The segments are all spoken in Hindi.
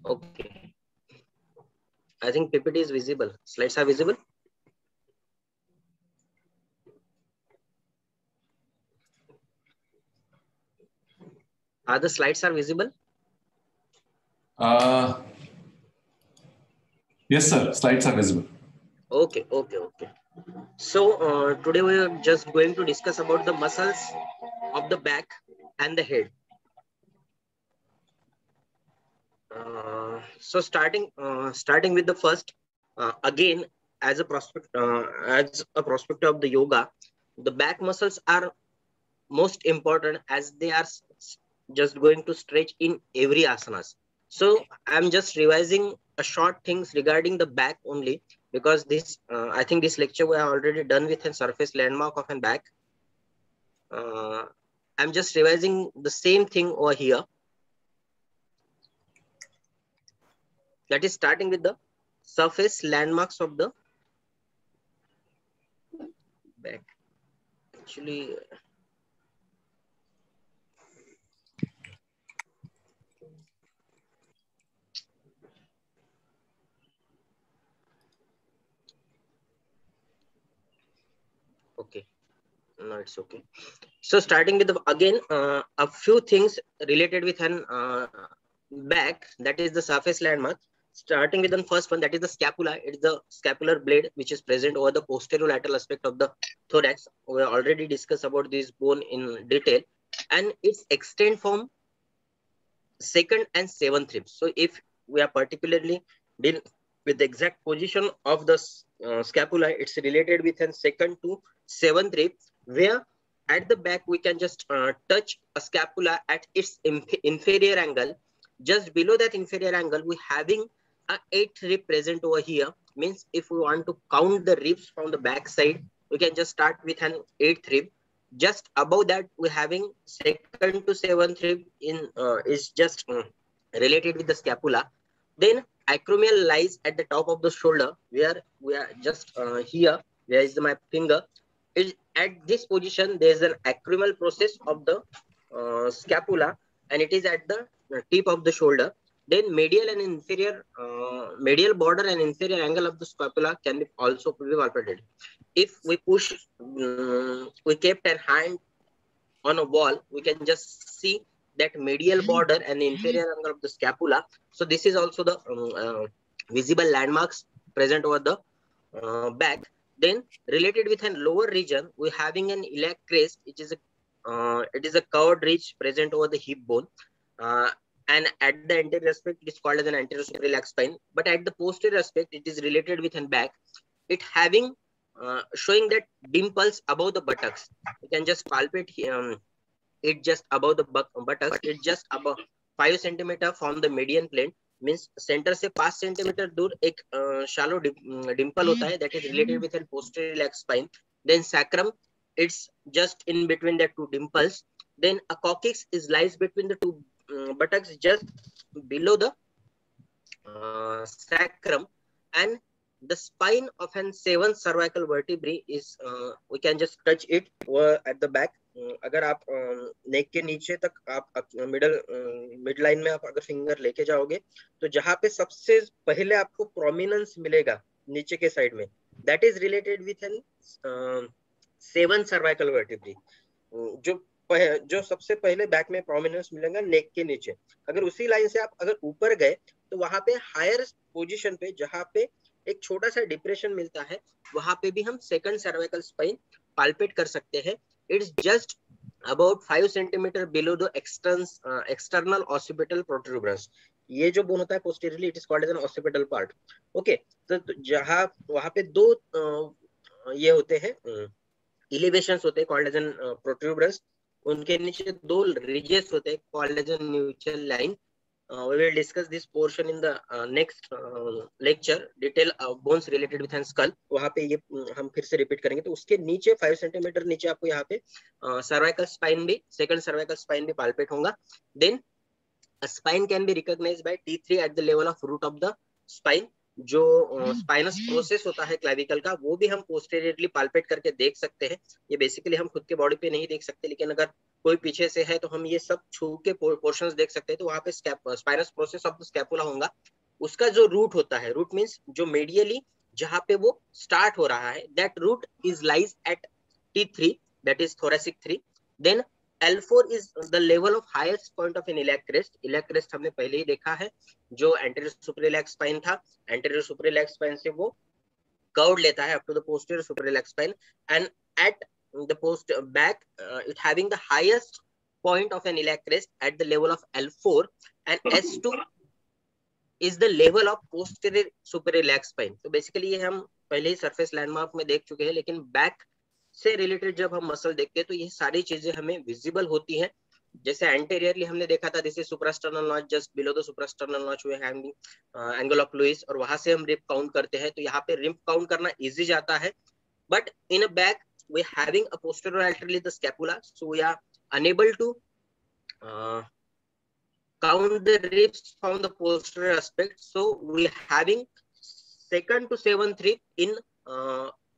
Okay. I think PPT is visible. Slides are visible. Are the slides are visible? Yes, sir. Slides are visible. Okay. So today we are just going to discuss about the muscles of the back and the head. So starting with the first, again, as a prospect of the yoga, the back muscles are most important as they are just going to stretch in every asanas. So I'm just revising a short things regarding the back only, because this I think this lecture we are already done with a surface landmark of an back. I'm just revising the same thing over here. That is starting with the surface landmarks of the back. Actually, okay, no, it's okay. So starting with the, again, a few things related with an back, that is the surface landmark. Starting with the first one, that is the scapula. It is the scapular blade which is present over the posterolateral aspect of the thorax. We already discussed about this bone in detail, and its extend from second and seventh ribs. So if we are particularly deal with the exact position of the scapula, it's related with an second to seventh rib, where at the back we can just touch a scapula at its inferior angle. Just below that inferior angle, we having a 8th rib present over here. Means if we want to count the ribs from the back side, we can just start with an 8th rib. Just above that, we're having second to seventh rib in is just related with the scapula. Then acromial lies at the top of the shoulder, where we are just here. Where is my finger? Is at this position. There is an acromial process of the scapula, and it is at the tip of the shoulder. Then medial and inferior, medial border and inferior angle of the scapula can be also be palpated. If we push, we kept a hand on a wall, we can just see that medial border and the inferior angle of the scapula. So this is also the visible landmarks present over the back. Then related with an lower region, we having an iliac crest, which is a it is a curved ridge present over the hip bone. And at the anterior aspect, it is called as an anterior iliac spine. But at the posterior aspect, it is related with an back. It having showing that dimples above the buttocks. You can just palpate it just above the buttocks. It's just above 5 centimeter from the median plane. Means center से 5 centimeter दूर एक shallow dimple होता है, that is related with a posterior iliac spine. Then sacrum, it's just in between the two dimples. Then a coccyx is lies between the two buttocks, just below the sacrum. And the spine of an 7th cervical vertebrae is we can just touch it at the back. अगर आप नेक के नीचे तक आप मिड लाइन में आप अगर फिंगर लेके जाओगे, तो जहां पे सबसे पहले आपको प्रोमिनेंस मिलेगा नीचे के साइड में, that is related with N 7th cervical vertebrae. जो सबसे पहले बैक में प्रोमिनेंस मिलेगा नेक के नीचे. अगर उसी लाइन से आप अगर ऊपर गए, तो वहां पे हायर पोजीशन पे जहां पे एक छोटा सा डिप्रेशन मिलता है, वहां पे भी हम सेकंड सर्वाइकल स्पाइन पाल्पेट कर सकते हैं. It's just about 5 centimetre below the external occipital protuberance. ये जो बोन होता है posteriorly, it is called as an occipital part. Okay, तो जहां वहां पे दो ये होते हैं इलिवेशंस होते हैं कॉल्ड एज एन प्रोट्रूबरेंस. उनके नीचे दो रिजेस होते हैं called as an neutral line. We will discuss this portion in the next lecture. Detail bones related with an skull. वहाँ पे ये हम फिर से रिपीट करेंगे. तो उसके नीचे 5 सेंटीमीटर नीचे आपको यहाँ पे सर्वाइकल स्पाइन भी, सेकंड सर्वाइकल स्पाइन भी पाल्पेट होगा. Then spine can be recognised by T3 at the level of root of the spine. जो स्पाइनस प्रोसेस होता है क्लैविकल का, वो भी हम पोस्टेरियरली पाल्पेट करके देख सकते हैं. ये बेसिकली हम खुद के बॉडी पे नहीं देख सकते, लेकिन अगर कोई पीछे से है तो हम ये सब छू के पोर्शंस देख सकते हैं। तो वहां पे spinous process of the scapula होगा, उसका जो रूट होता है, रूट मींस जो मेडियली जहां पे वो स्टार्ट हो रहा है, that root is lies at T3, that is thoracic 3. Then L4 is the level of highest point of an iliac crest. Iliac crest हमने पहले ही देखा है, जो anterior suprailiac spine था, anterior suprailiac spine से वो curve लेता है up to the posterior suprailiac spine, and at the post back it having the highest point of an iliac crest at the level of L4, and S2 is the level of posterior suprailiac spine. तो बेसिकली ये हम पहले ही सरफेस लैंडमार्क में देख चुके हैं, लेकिन बैक से रिलेटेड जब हम मसल देखते हैं तो ये सारी चीजें हमें विजिबल होती हैं। जैसे एंटीरियरली हमने देखा था, this is suprasternal notch, just below the suprasternal notch we having angle of Louis, और वहां से हम रिप काउंट करते हैं। तो यहाँ पे रिप काउंट करना इजी जाता है, but in a back we having a posterior laterally the scapula, so we are unable to count the ribs from the posterior aspect. So we having second to seventh rib in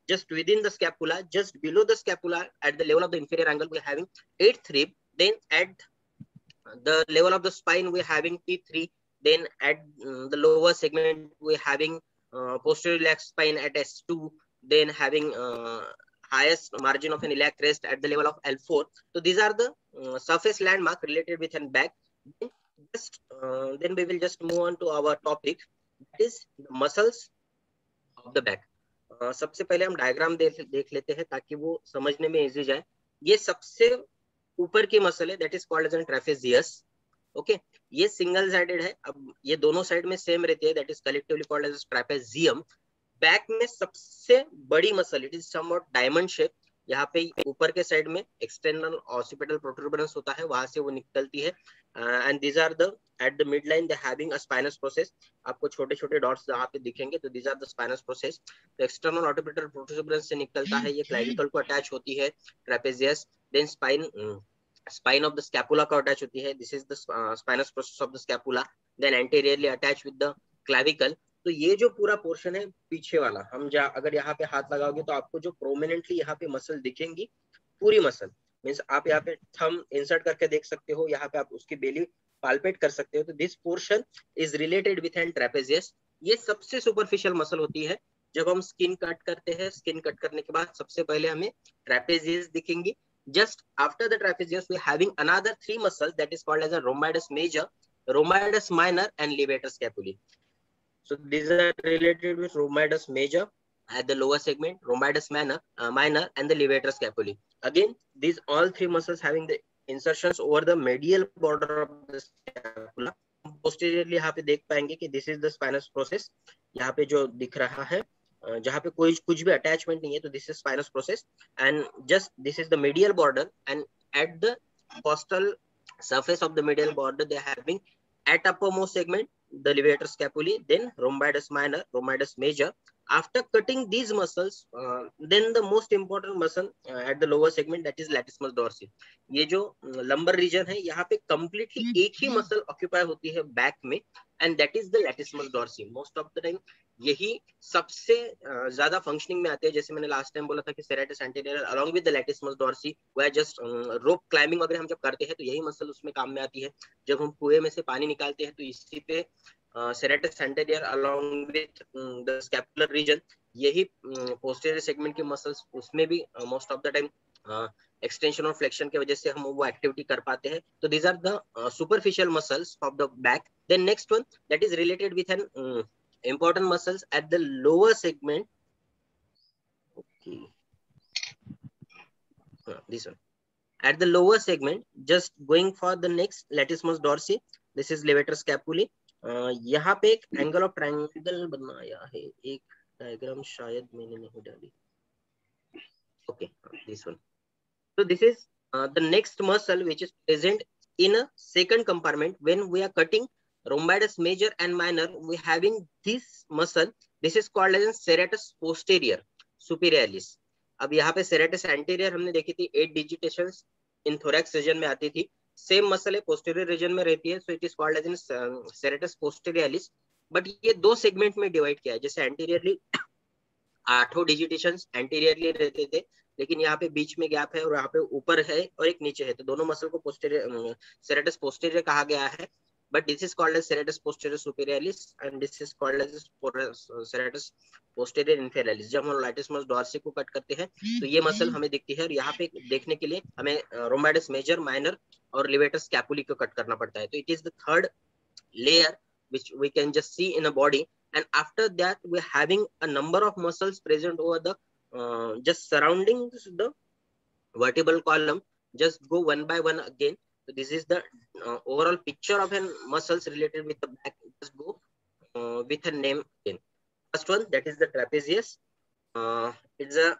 just within the scapula, just below the scapula at the level of the inferior angle, we are having eighth rib. Then at the level of the spine, we are having T3. Then at the lower segment, we are having posterior iliac spine at S2. Then having highest margin of an iliac crest at the level of L4. So these are the surface landmark related with an back. Then we will just move on to our topic, that is the muscles of the back. सबसे पहले हम डायग्राम देख लेते हैं ताकि वो समझने में इजी जाए। ये सबसे ऊपर की मसल है, that is called as an trapezius. Okay, ये सिंगल साइडेड है, अब ये दोनों साइड में सेम रहती है, that is collectively called as trapezium. Back में सबसे बड़ी muscle, it is somewhat diamond shape, यहाँ पे ऊपर के साइड में एक्सटर्नल ऑसिपिटल प्रोट्रूबरेंस होता है, वहां से वो निकलती है, and these are the at the mid line they having a spinous process. आपको छोटे छोटे डॉट्स यहाँ पे दिखेंगे, तो these are the spinous process. तो एक्सटर्नल ऑसिपिटल प्रोट्रूबरेंस से निकलता है, ये क्लाविकल को अटैच होती है trapezius. Then spine of the scapula को अटैच होती है, this is the spinous process of the scapula. Then anteriorly attach with the clavicle. तो ये जो पूरा पोर्शन है पीछे वाला, हम अगर यहाँ पे हाथ लगाओगे तो आपको जो प्रोमिनेंटली यहाँ पे मसल दिखेंगी, पूरी मसल मींस आप यहाँ पे थंब इंसर्ट करके देख सकते हो, यहाँ पे आप उसकी बेली पाल्पेट कर सकते हो। तो this portion is related with N trapezius. ये सबसे सुपरफिशियल मसल होती है। जब हम स्किन कट करते हैं, स्किन कट करने के बाद सबसे पहले हमें ट्रेपेजियस दिखेंगी। Just after the trapezius, we having another three muscles that is called as a rhomboides major, rhomboides minor, and levator scapulae. So these are related with rhomboides major at the lower segment, rhomboides minor, and the levator scapulae. Again, these all three muscles having the insertions over the medial border of the scapula. Posteriorly यहाँ पे देख पाएंगे कि this is the spinous process. यहाँ पे जो दिख रहा है, जहाँ पे कोई कुछ भी अटैचमेंट नहीं है, तो this is spinous process, and just this is the medial border, and at the costal surface of the medial border they are having at uppermost segment the levator scapulae, then rhomboides minor, rhomboides major. After cutting these muscles, then the most important muscle at the lower segment, that is latissimus dorsi. ये जो lumbar region है, यहाँ पे completely एक ही मसल ऑक्यूपाई होती है बैक में, and that is the latissimus dorsi. Most of the time यही सबसे ज्यादा फंक्शनिंग में आते हैं। जैसे मैंने लास्ट टाइम बोला था कि serratus anterior along with the latissimus dorsi, वह जस्ट रोप क्लाइंबिंग वगैरह हम जब करते हैं तो यही मसल उसमें काम में आती है। जब हम कुएं में से पानी निकालते हैं तो इसी पे serratus anterior along with the scapular region, यही पोस्टीरियर सेगमेंट के मसल्स, उसमें भी most of the time extension और फ्लेक्शन की वजह से हम वो एक्टिविटी कर पाते हैं। तो these are the superficial muscles of the back. Then next one that is related with an important muscles at the lower segment. Okay, this one at the lower segment, just going for the next latissimus dorsi, this is levator scapulae. यहाँ पे एक एंगल ऑफ ट्रायंगल बनाया है, एक डायग्राम शायद मैंने नहीं डाली। Okay, this one. So this is the next muscle which is present in a second compartment when we are cutting rhomboides major and minor. We having this muscle, this is called as serratus posterior superiorlis. अब यहाँ पे serratus anterior हमने देखी थी, 8 digitations in thorax region में आती थी, सेम मसल है posterior region में रहती है, so it is called as serratus posteriorlis. But ये दो सेगमेंट में डिवाइड किया है। जैसे anteriorly 8 digitations anteriorly रहते थे, लेकिन यहाँ पे बीच में गैप है और यहाँ पे ऊपर है और एक नीचे है, तो दोनों मसल को पोस्टीरियर सेरेटस पोस्टीरियर कहा गया है, but this is called as serratus posterior superiorlis and this is called as serratus posterior inferiorlis। जब हम latissimus dorsi को कट करते हैं तो ये मसल हमें दिखती है, और यहाँ पे देखने के लिए हमें rhomboides major, minor और levator scapulae को कट करना पड़ता है। तो it is the third layer which we can just see in a body, and after that we're having a number of muscles present over the just surrounding the vertebral column. Just go one by one again. So this is the overall picture of an muscles related with the back. Just go with a name again. First one, that is the trapezius. It's a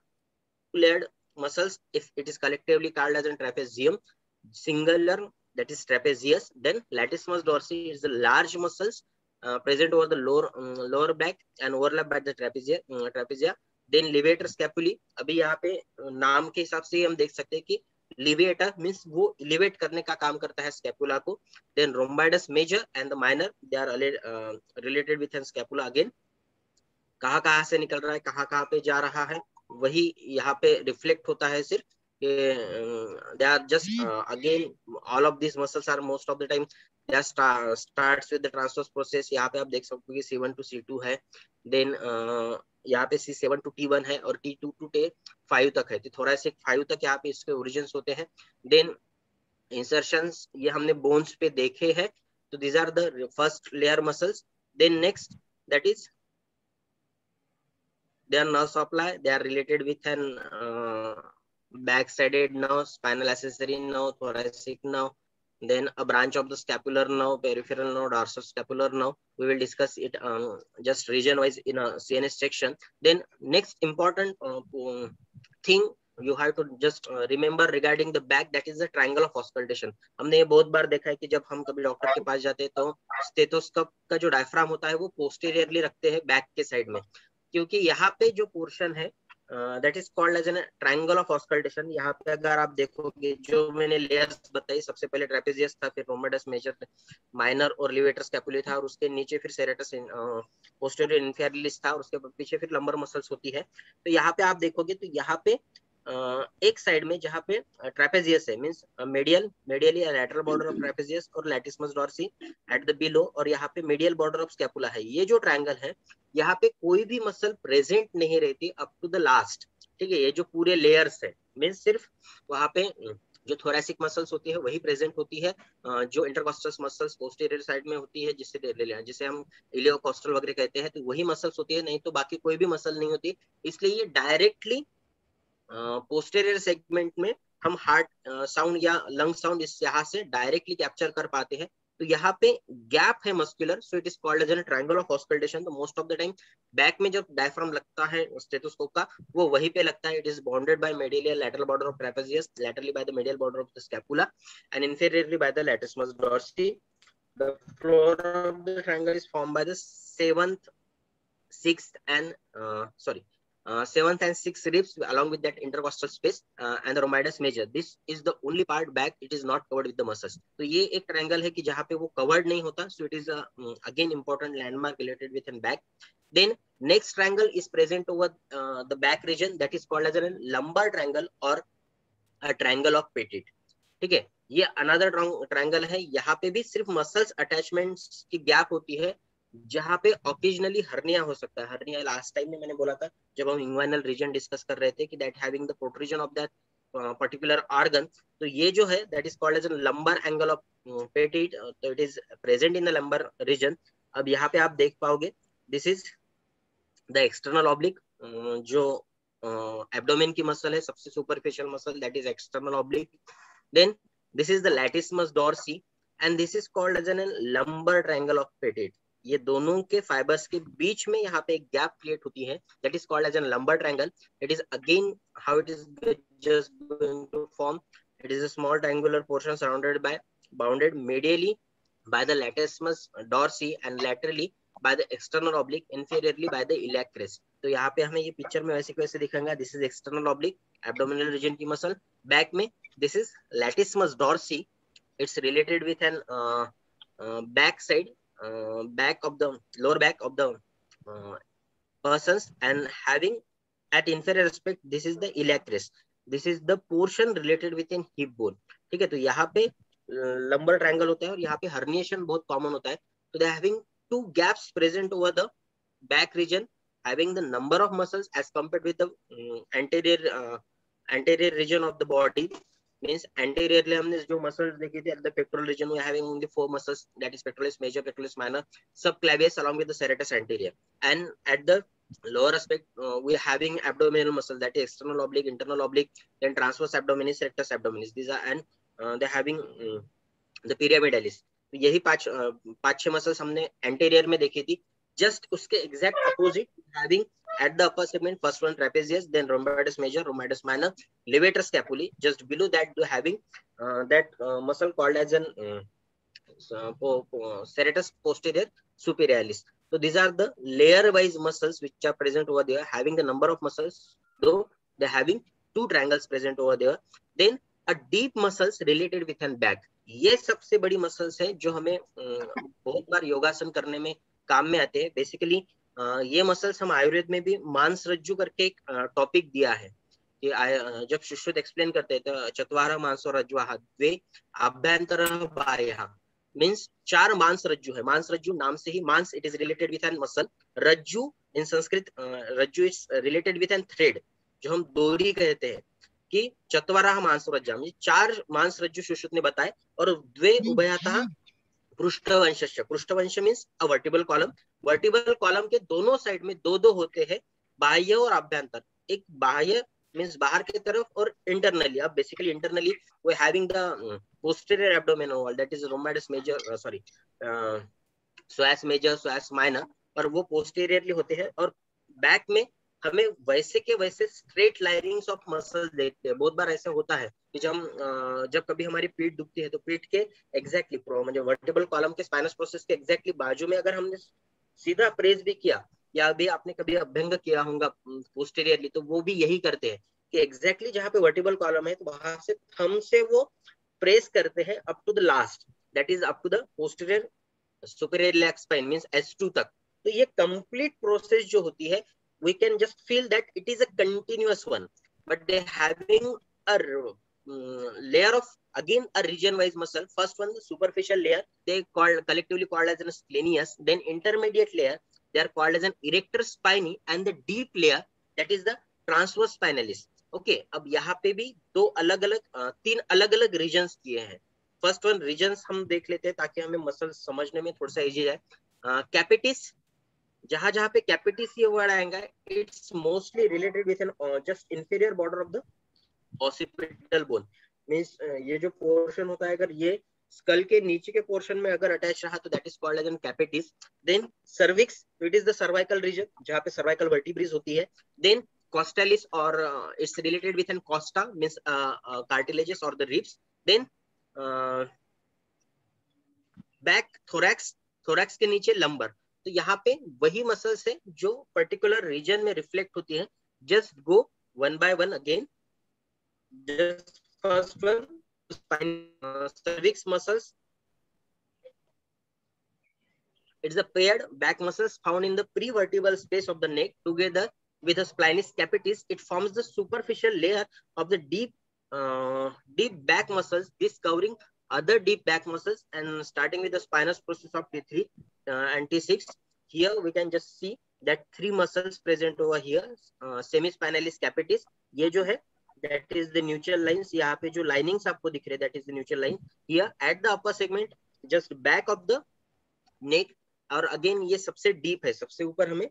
two-layered muscles. If it is collectively called as a trapezium, singular, that is trapezius. Then latissimus dorsi is the large muscles present over the lower back and overlap by the trapezia. Then levator scapulae, अभी यहाँ पे नाम के हिसाब से हम देख सकते हैं कि लिवेटर मींस वो लिवेट करने का काम करता है स्कैपुला को। Then rhomboids major and the minor, they are related with scapula. Again कहाँ से निकल रहा है, कहाँ पे जा रहा है, वही यहाँ पे रिफ्लेक्ट होता है सिर्फ। they are just again all of these muscles are most of the time they starts with the transverse process। यहाँ पे आप देख सकते हो कि C1 to C2 है, देन यहाँ पे C7 to T1 है और T2 to T5 तक है, तो thoracic 5 तक यहाँ पे इसके ओरिजिन्स होते हैं। देन इंसर्शंस ये हमने बोन्स पे देखे हैं, तो these are the first layer muscles। then next, that is their nerve supply, they are related with an back-sided nerve, spinal accessory nerve, thoracic nerve, then a branch of the scapular nerve, peripheral nerve, dorsoscapular nerve. We will discuss it just region-wise in a CNS section. Then next important thing you have to just remember regarding the back, that is the triangle of auscultation। हमने ये बहुत बार देखा है कि जब हम कभी डॉक्टर के पास जाते हैं तो स्टेथोस्कोप का जो डायफ्राम होता है वो पोस्टीरियरली रखते हैं बैक के साइड में, क्योंकि यहाँ पे जो पोर्शन है that is called as an triangle of auscultation. यहाँ पे अगर आप देखोगे जो मैंने लेयर्स बताई, सबसे पहले ट्रेपेजियस था, फिर रोम्बाइडस मेजर, माइनर और लिवेटर स्कैपुली था, और उसके नीचे फिर सेरेटस पोस्टीरियर इंफेरियलिस था, और उसके पीछे फिर लंबर मसल्स होती है। तो यहाँ पे आप देखोगे तो यहाँ पे एक साइड में जहाँ पे ट्रेपेजियस है means medially lateral border of trapezius और latissimus dorsi at the below, और यहाँ पे मेडियल बॉर्डर ऑफ स्कैपुला है। ये जो ट्रायंगल है यहाँ पे कोई भी मसल प्रेजेंट नहीं रहती अप टू द लास्ट, ठीक है। ये जो पूरे लेयर्स है मींस सिर्फ वहाँ पे जो थोरैसिक मसल्स होती है वही प्रेजेंट होती है, जो इंटरकॉस्टल मसल्स पोस्टीरियर साइड में होती है जिसे हम इलियोकोस्टल वगैरह कहते हैं, तो वही मसल्स होती है, नहीं तो बाकी कोई भी मसल नहीं होती। इसलिए ये डायरेक्टली पोस्टीरियर सेगमेंट में हम हार्ट साउंड या लंग साउंड इस यहाँ से डायरेक्टली कैप्चर कर पाते हैं। तो यहाँ पे गैप है muscular, so it is called as an triangle of auscultation. तो most of the time back में जब डायफ्राम लगता है स्टेथोस्कोप का वो वहीं पे लगता है। It is bounded by medial lateral border of trapezius, laterally by the medial border of the scapula and inferiorly by the latissimus dorsi. The floor of the triangle is formed by the seventh and sixth ribs along with that intercostal space and the rhomboides major. This is the only part back it is not covered with the muscles। तो ये एक ट्रायंगल है कि जहाँ पे वो कवर्ड नहीं होता, so it is again important landmark related with an back। Then next triangle is present over the back region, that is called as a lumbar triangle or a triangle of Petit, ठीक है। ये another triangle है, यहाँ पे भी सिर्फ मसल्स अटैचमेंट्स की गैप होती है, जहाँ पे ऑकेजनली हर्निया हो सकता है। हर्निया लास्ट टाइम में मैंने बोला था जब हम इंग्वाइनल रीजन डिस्कस कर रहे थे कि that having the protrusion of that particular organ, तो ये जो है that is called as a lumbar angle of Petit, तो it is present in the lumbar region. अब यहाँ पे आप देख पाओगे this is the external oblique, जो एब्डोमेन की मसल है, सबसे superficial muscle, that is external oblique. Then this is the latissimus dorsi and this is called as an lumbar triangle of petit. ये दोनों के फाइबर्स के बीच में यहाँ पे एक गैप क्रिएट होती है, that is called as an lumbar triangle. It is again how it is just going to form, it is a small triangular portion surrounded by bounded medially by the latissimus dorsi and laterally by the external oblique, inferiorly by the iliac crest। तो यहाँ पे हमें ये पिक्चर में वैसे कैसे दिखेगा, this is external oblique abdominal region की मसल, बैक में this is latissimus dorsi, it's related with an back side back of the lower back of the persons and having At inferior aspect, this is the iliac crest. This is the portion related with an hip bone. ठीक है, तो यहाँ पे lumbar triangle होता है और यहाँ पे herniation बहुत common होता है. So they are having two gaps present over the back region, having the number of muscles as compared with the anterior region of the body. Means anteriorly हमने जो muscles देखी थी, at the pectoral region we are having only 4 muscles, that is pectoralis major, pectoralis minor, subclavius along with the serratus anterior. And at the lower aspect we are having abdominal muscle, that is external oblique, internal oblique, then transverse abdominis, rectus abdominis. These are, and they are having the pyramidalis. तो यही पांच छह मसल्स हमने एंटीरियर में देखी थी. जस्ट उसके exact opposite having at the upper segment, first one trapezius, then rhomboides major, rhomboides minor, levator scapulae. Just below that you having that muscle called as an serratus posterior superiorlis. So these are the layer wise muscles which are present over there, having the number of muscles, though they having 2 triangles present over there. Then a deep muscles related with an back. ये सबसे बड़ी मसल्स है जो हमें बहुत बार योगासन करने में काम में आते हैं. बेसिकली ये मसल्स हम आयुर्वेद में भी मांस रज्जु करके एक टॉपिक दिया है कि जब सुश्रुत एक्सप्लेन करते हैं तो चत्वारः मांसो रज्ज्वः द्वे अभ्यंतरः बाह्यः. मींस 4 मांस रज्जु है. मांस रज्जु नाम से ही मांस, it is related with N muscle. रज्जु इन संस्कृत रज्जु is related with N thread, जो हम डोरी कहते हैं. कि चत्वारः मांसो रज्ज्वः, 4 मांस रज्जु सुश्रुत ने बताए. और द्वे उभयतः पृष्ठवंश. पृष्ठवंश means a vertebral column. Vertebral column के दोनों साइड में 2-2 होते हैं, बाह्य और अभ्यंतर. एक बाह्य मींस बाहर की तरफ और इंटरनली. अब basically internally we having the posterior abdominal wall, that is rhomboides major, psoas major, psoas minor, और वो posteriorly होते हैं. और बैक में हमें वैसे के वैसे स्ट्रेट लाइनिंग्स ऑफ मसल्स देखते हैं. बहुत बार ऐसा होता है कि जब कभी हमारी पीठ दुखती है तो पीठ के एग्जैक्टली म्हणजे वर्टिबल कॉलम के स्पाइनस प्रोसेस के एग्जैक्टली बाजू में अगर हमने सीधा प्रेस भी किया या अभी आपने कभी अभ्यंग किया होगा पोस्टीरियरली, तो वो भी यही करते हैं कि एग्जैक्टली जहाँ पे वर्टिबल कॉलम है तो वहां से थंब से वो प्रेस करते हैं up to the last, that is up to the posterior superior iliac spine means S2 तक. तो ये कंप्लीट प्रोसेस जो होती है, we can just feel that it is a continuous one, but they having a layer of again a region wise muscle. First one, the superficial layer, they collectively called as an splenius. Then intermediate layer, they are called as an erector spinae, and the deep layer, that is the transverse spinalis. Okay, अब यहाँ पे भी 3 अलग अलग रीजन्स किए हैं. फर्स्ट वन रीजन्स हम देख लेते हैं ताकि हमें मसल समझने में थोड़ा सा इजी जाए. कैपिटिस, जहां जहां पे कैपिटिस ये वर्ड आएगा, it's mostly related with N just inferior border of the occipital bone. Means ये जो पोर्शन होता है, अगर ये स्कल के नीचे के पोर्शन में अगर अटैच रहा तो that is called as an capitis. Then cervix, it is the cervical region जहां पे सर्वाइकल वर्टिब्रेज होती है. देन कॉस्टैलिस और it's related with an costa means cartilages और the ribs. Then back thorax, thorax के नीचे लंबर. तो यहाँ पे वही मसल्स है जो पर्टिकुलर रीजन में रिफ्लेक्ट होती है. Just go one by one again. Just first one, spine, cervix muscles. It's a paired back muscles found in the prevertebral space of the neck together with the spinalis capitis. It forms the superficial layer of the deep back muscles, this covering other deep back muscles, and starting with the spinous process of T3 and T6. Here we can just see that 3 muscles present over here. Semispinalis capitis, ये जो है that is the neutral lines. यहाँ पे जो linings आपको दिख रहे, that is the neutral line. Here at the upper segment, just back of the neck, और again ये सबसे deep है, सबसे ऊपर हमें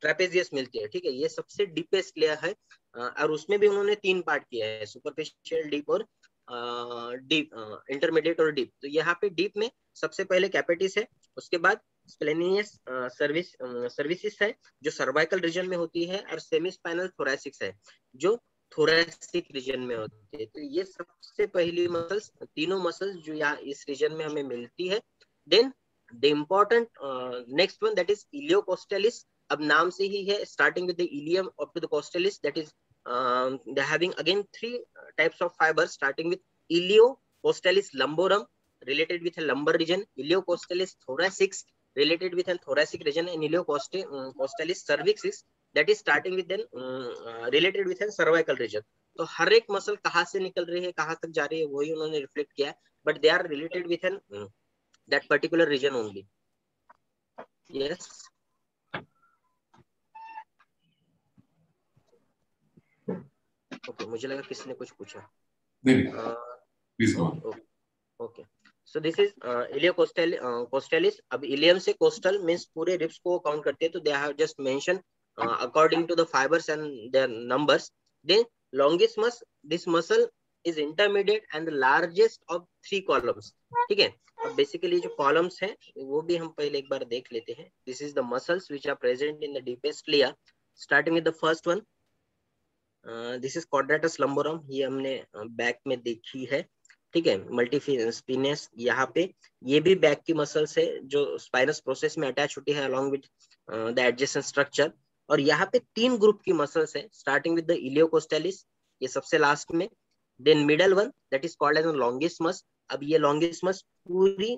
ट्रेपेजियस मिलती है. ठीक है, ये सबसे डीपेस्ट लेयर है और उसमें भी उन्होंने 3 पार्ट किया है, सुपरफिशियल, डीप और डीप, इंटरमीडिएट और डीप. तो यहाँ पे डीप में सबसे पहले कैपिटिस है, उसके बाद स्प्लेनियस सर्विसिस है जो सर्वाइकल रीजन में होती है, और सेमी स्पाइनल थोरैसिक्स है जो थोरैसिक रीजन में होती है. तो ये सबसे पहली मसल्स, तीनों मसल्स जो यहाँ इस रीजन में हमें मिलती है. Then the important next one, that is iliocostalis. अब नाम से ही है, starting with the ilium up to the costalis, that is they are having again 3 types of fibers, starting with iliocostalis lumborum related with a lumbar region, iliocostalis thoracics related with a thoracic region, and iliocostalis cervixis that is starting with then related with an cervical region. तो हर एक मसल कहाँ से निकल रही है, कहाँ तक जा रही है, वही उन्होंने रिफ्लेक्ट किया है, but they are related with an that particular region only. Yes. Okay, मुझे लगा किसी ने कुछ पूछा. Please go on. Okay. So this is costalis. अब इलियम से कोस्टल मीन्स पूरे रिब्स को काउंट करते हैं, तो they have just mentioned according to the fibers and their numbers. Then longissimus, this muscle is intermediate and the largest of 3 columns. ठीक है. अब बेसिकली जो कॉलम्स हैं वो भी हम पहले एक बार देख लेते हैं. This is the muscles which are present in the deepest layer. Starting with the first one. This is quadratus lumborum. ये हमने बैक में देखी है. ठीक है. मल्टीस्पिनस यहाँ पे ये भी बैक की मसल्स है जो स्पाइनस प्रोसेस में अटैच होती है along with the adjacent structure. और यहाँ पे 3 ग्रुप की मसल्स है, स्टार्टिंग विद द इलियोकोस्टालिस, ये सबसे लास्ट में. Then middle one that is called as longissimus. अब ये लॉन्गिस्मस पूरी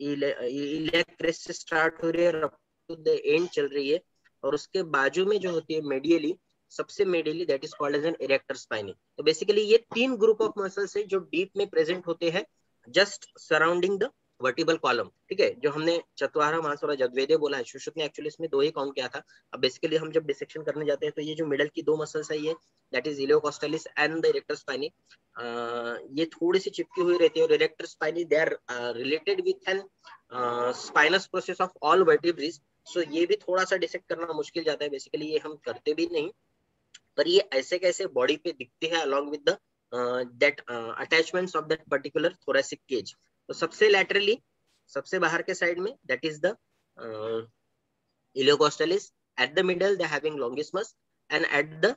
इलियक क्रेस्ट से स्टार्ट हो रही है और अप टू द एंड चल रही है. और उसके बाजू में जो होती है मेडियली, सबसे medially, that is called as an erector spinae. तो बेसिकली ये 3 ग्रुप ऑफ मसल्स है जो डीप में प्रेजेंट होते हैं just surrounding the vertebral column. ठीक है. जो हमने चतुर्हारा मांस और जगवेदे बोला है, सुश्रुत ने एक्चुअली इसमें 2 ही काउंट किया था. अब बेसिकली हम जब डिसेक्शन करने जाते हैं तो ये जो मिडल की 2 मसल्स है, ये that is iliocostalis and the erector spinae, ये थोड़ी सी चिपकी हुई रहती है. और erector spinae they are related with an spinous process of all vertebrae. So ये भी थोड़ा सा डिसेक्ट करना मुश्किल जाता है. बेसिकली ये हम करते भी नहीं, पर ये ऐसे कैसे बॉडी पे दिखते हैं along with the that attachments of that particular thoracic cage. तो सबसे laterally, सबसे बाहर के साइड में that is the इलियोकोस्टालिस. at the middle they having longissimus and at the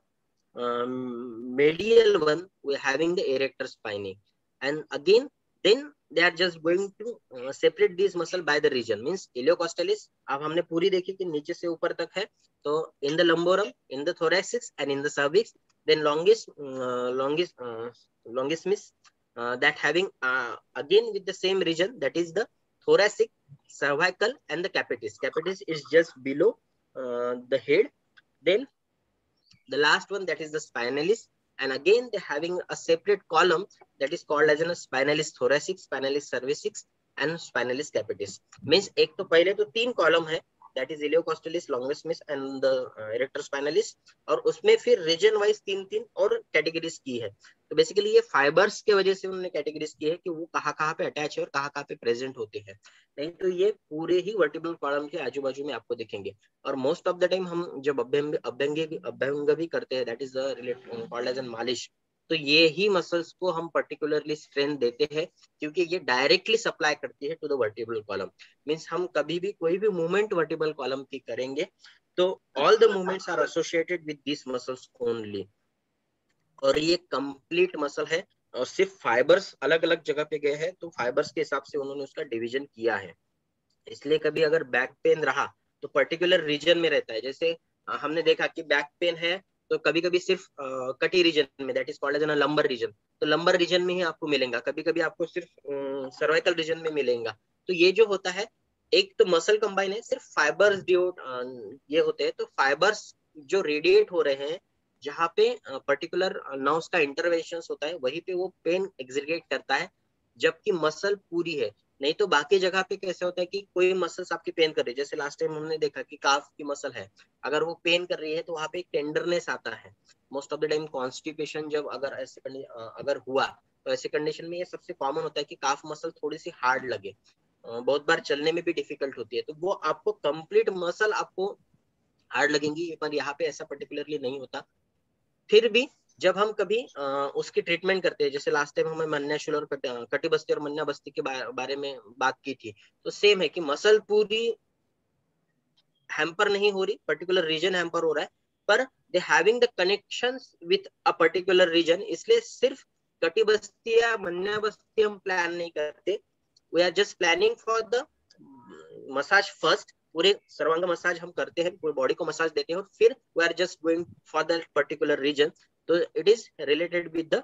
medial one we having the erector spinae. And again then they are just going to separate these muscle by the region. Means इलियोकोस्टालिस अब हमने पूरी देखी कि नीचे से ऊपर तक है. तो in the lumborum, in the thoracic and in the cervix. Then longissimus that having again with the same region, that is the thoracic, cervical and the capitis. Capitis is just below the head. Then the last one, that is the spinalis, and again they having a separate column that is called as a spinalis thoracic, spinalis cervicix and spinalis capitis. Means एक तो पहले तो 3 कॉलम है, that is iliocostalis, longissimus and the erector spinalis, और उसमें फिर रीजन वाइज 3 और कैटेगरीज की है. तो बेसिकली ये फाइबर्स के वजह से उन्होंने कैटेगरीज की है कि वो कहाँ पे अटैच है और कहाँ पे प्रेजेंट होते हैं. नहीं तो ये पूरे ही वर्टिब्रल कॉलम के आजू बाजू में आपको दिखेंगे. और मोस्ट ऑफ द टाइम हम जब अभ्यंग भी करते हैं, that is called as an malish, तो ये ही मसल्स को हम पर्टिकुलरली स्ट्रेंथ देते हैं क्योंकि ये डायरेक्टली सप्लाई करती है to the vertebral column. Means हम कभी भी कोई भी मूवमेंट वर्टिब्रल कॉलम की करेंगे तो all the movements are associated with this muscles only. और ये कंप्लीट मसल है और सिर्फ फाइबर्स अलग अलग जगह पे गए हैं, तो फाइबर्स के हिसाब से उन्होंने उसका डिवीजन किया है. इसलिए कभी अगर बैक पेन रहा तो पर्टिकुलर रीजन में रहता है. जैसे हमने देखा कि बैक पेन है तो कभी कभी सिर्फ कटी रीजन में, that is called as an lumbar region, तो लंबर रीजन में ही आपको मिलेगा. कभी कभी आपको सिर्फ सर्वाइकल रीजन में मिलेगा. तो ये जो होता है, एक तो मसल कंबाइन है, सिर्फ फाइबर्स ये होते हैं. तो फाइबर्स जो रेडिएट हो रहे हैं जहाँ पे पर्टिकुलर नर्व्स का इंटरवेंशन होता है, वहीं पे वो पेन एग्जीक्यूट करता है, जबकि मसल पूरी है. नहीं तो बाकी जगह पे कैसे होता है कि कोई मसल्स आपकी पेन कर रही है. जैसे लास्ट टाइम हमने देखा कि काफ की मसल है, अगर वो पेन कर रही है तो वहाँ पे एक टेंडरनेस आता है. Most of the time constipation जब अगर हुआ तो ऐसे कंडीशन में ये सबसे कॉमन होता है कि काफ मसल थोड़ी सी हार्ड लगे, बहुत बार चलने में भी डिफिकल्ट होती है. तो वो आपको कंप्लीट मसल आपको हार्ड लगेंगी, पर यहाँ पे ऐसा पर्टिकुलरली नहीं होता. फिर भी जब हम कभी उसकी ट्रीटमेंट करते हैं, जैसे लास्ट टाइम हमें मन्याशूल और कटिबस्ती और मन्याबस्ती के बारे में बात की थी, तो सेम है कि मसल पूरी हैम्पर नहीं हो रही, पर्टिकुलर रीजन हैम्पर हो रहा है, पर they having the connections with a particular region. इसलिए सिर्फ कटिबस्ती या मन्याबस्ती हम प्लान नहीं करते, we are just planning for the massage first. पूरे सर्वांग मसाज हम करते हैं, पूरी बॉडी को मसाज देते हैं और फिर we are just going for that particular region. तो it is related with the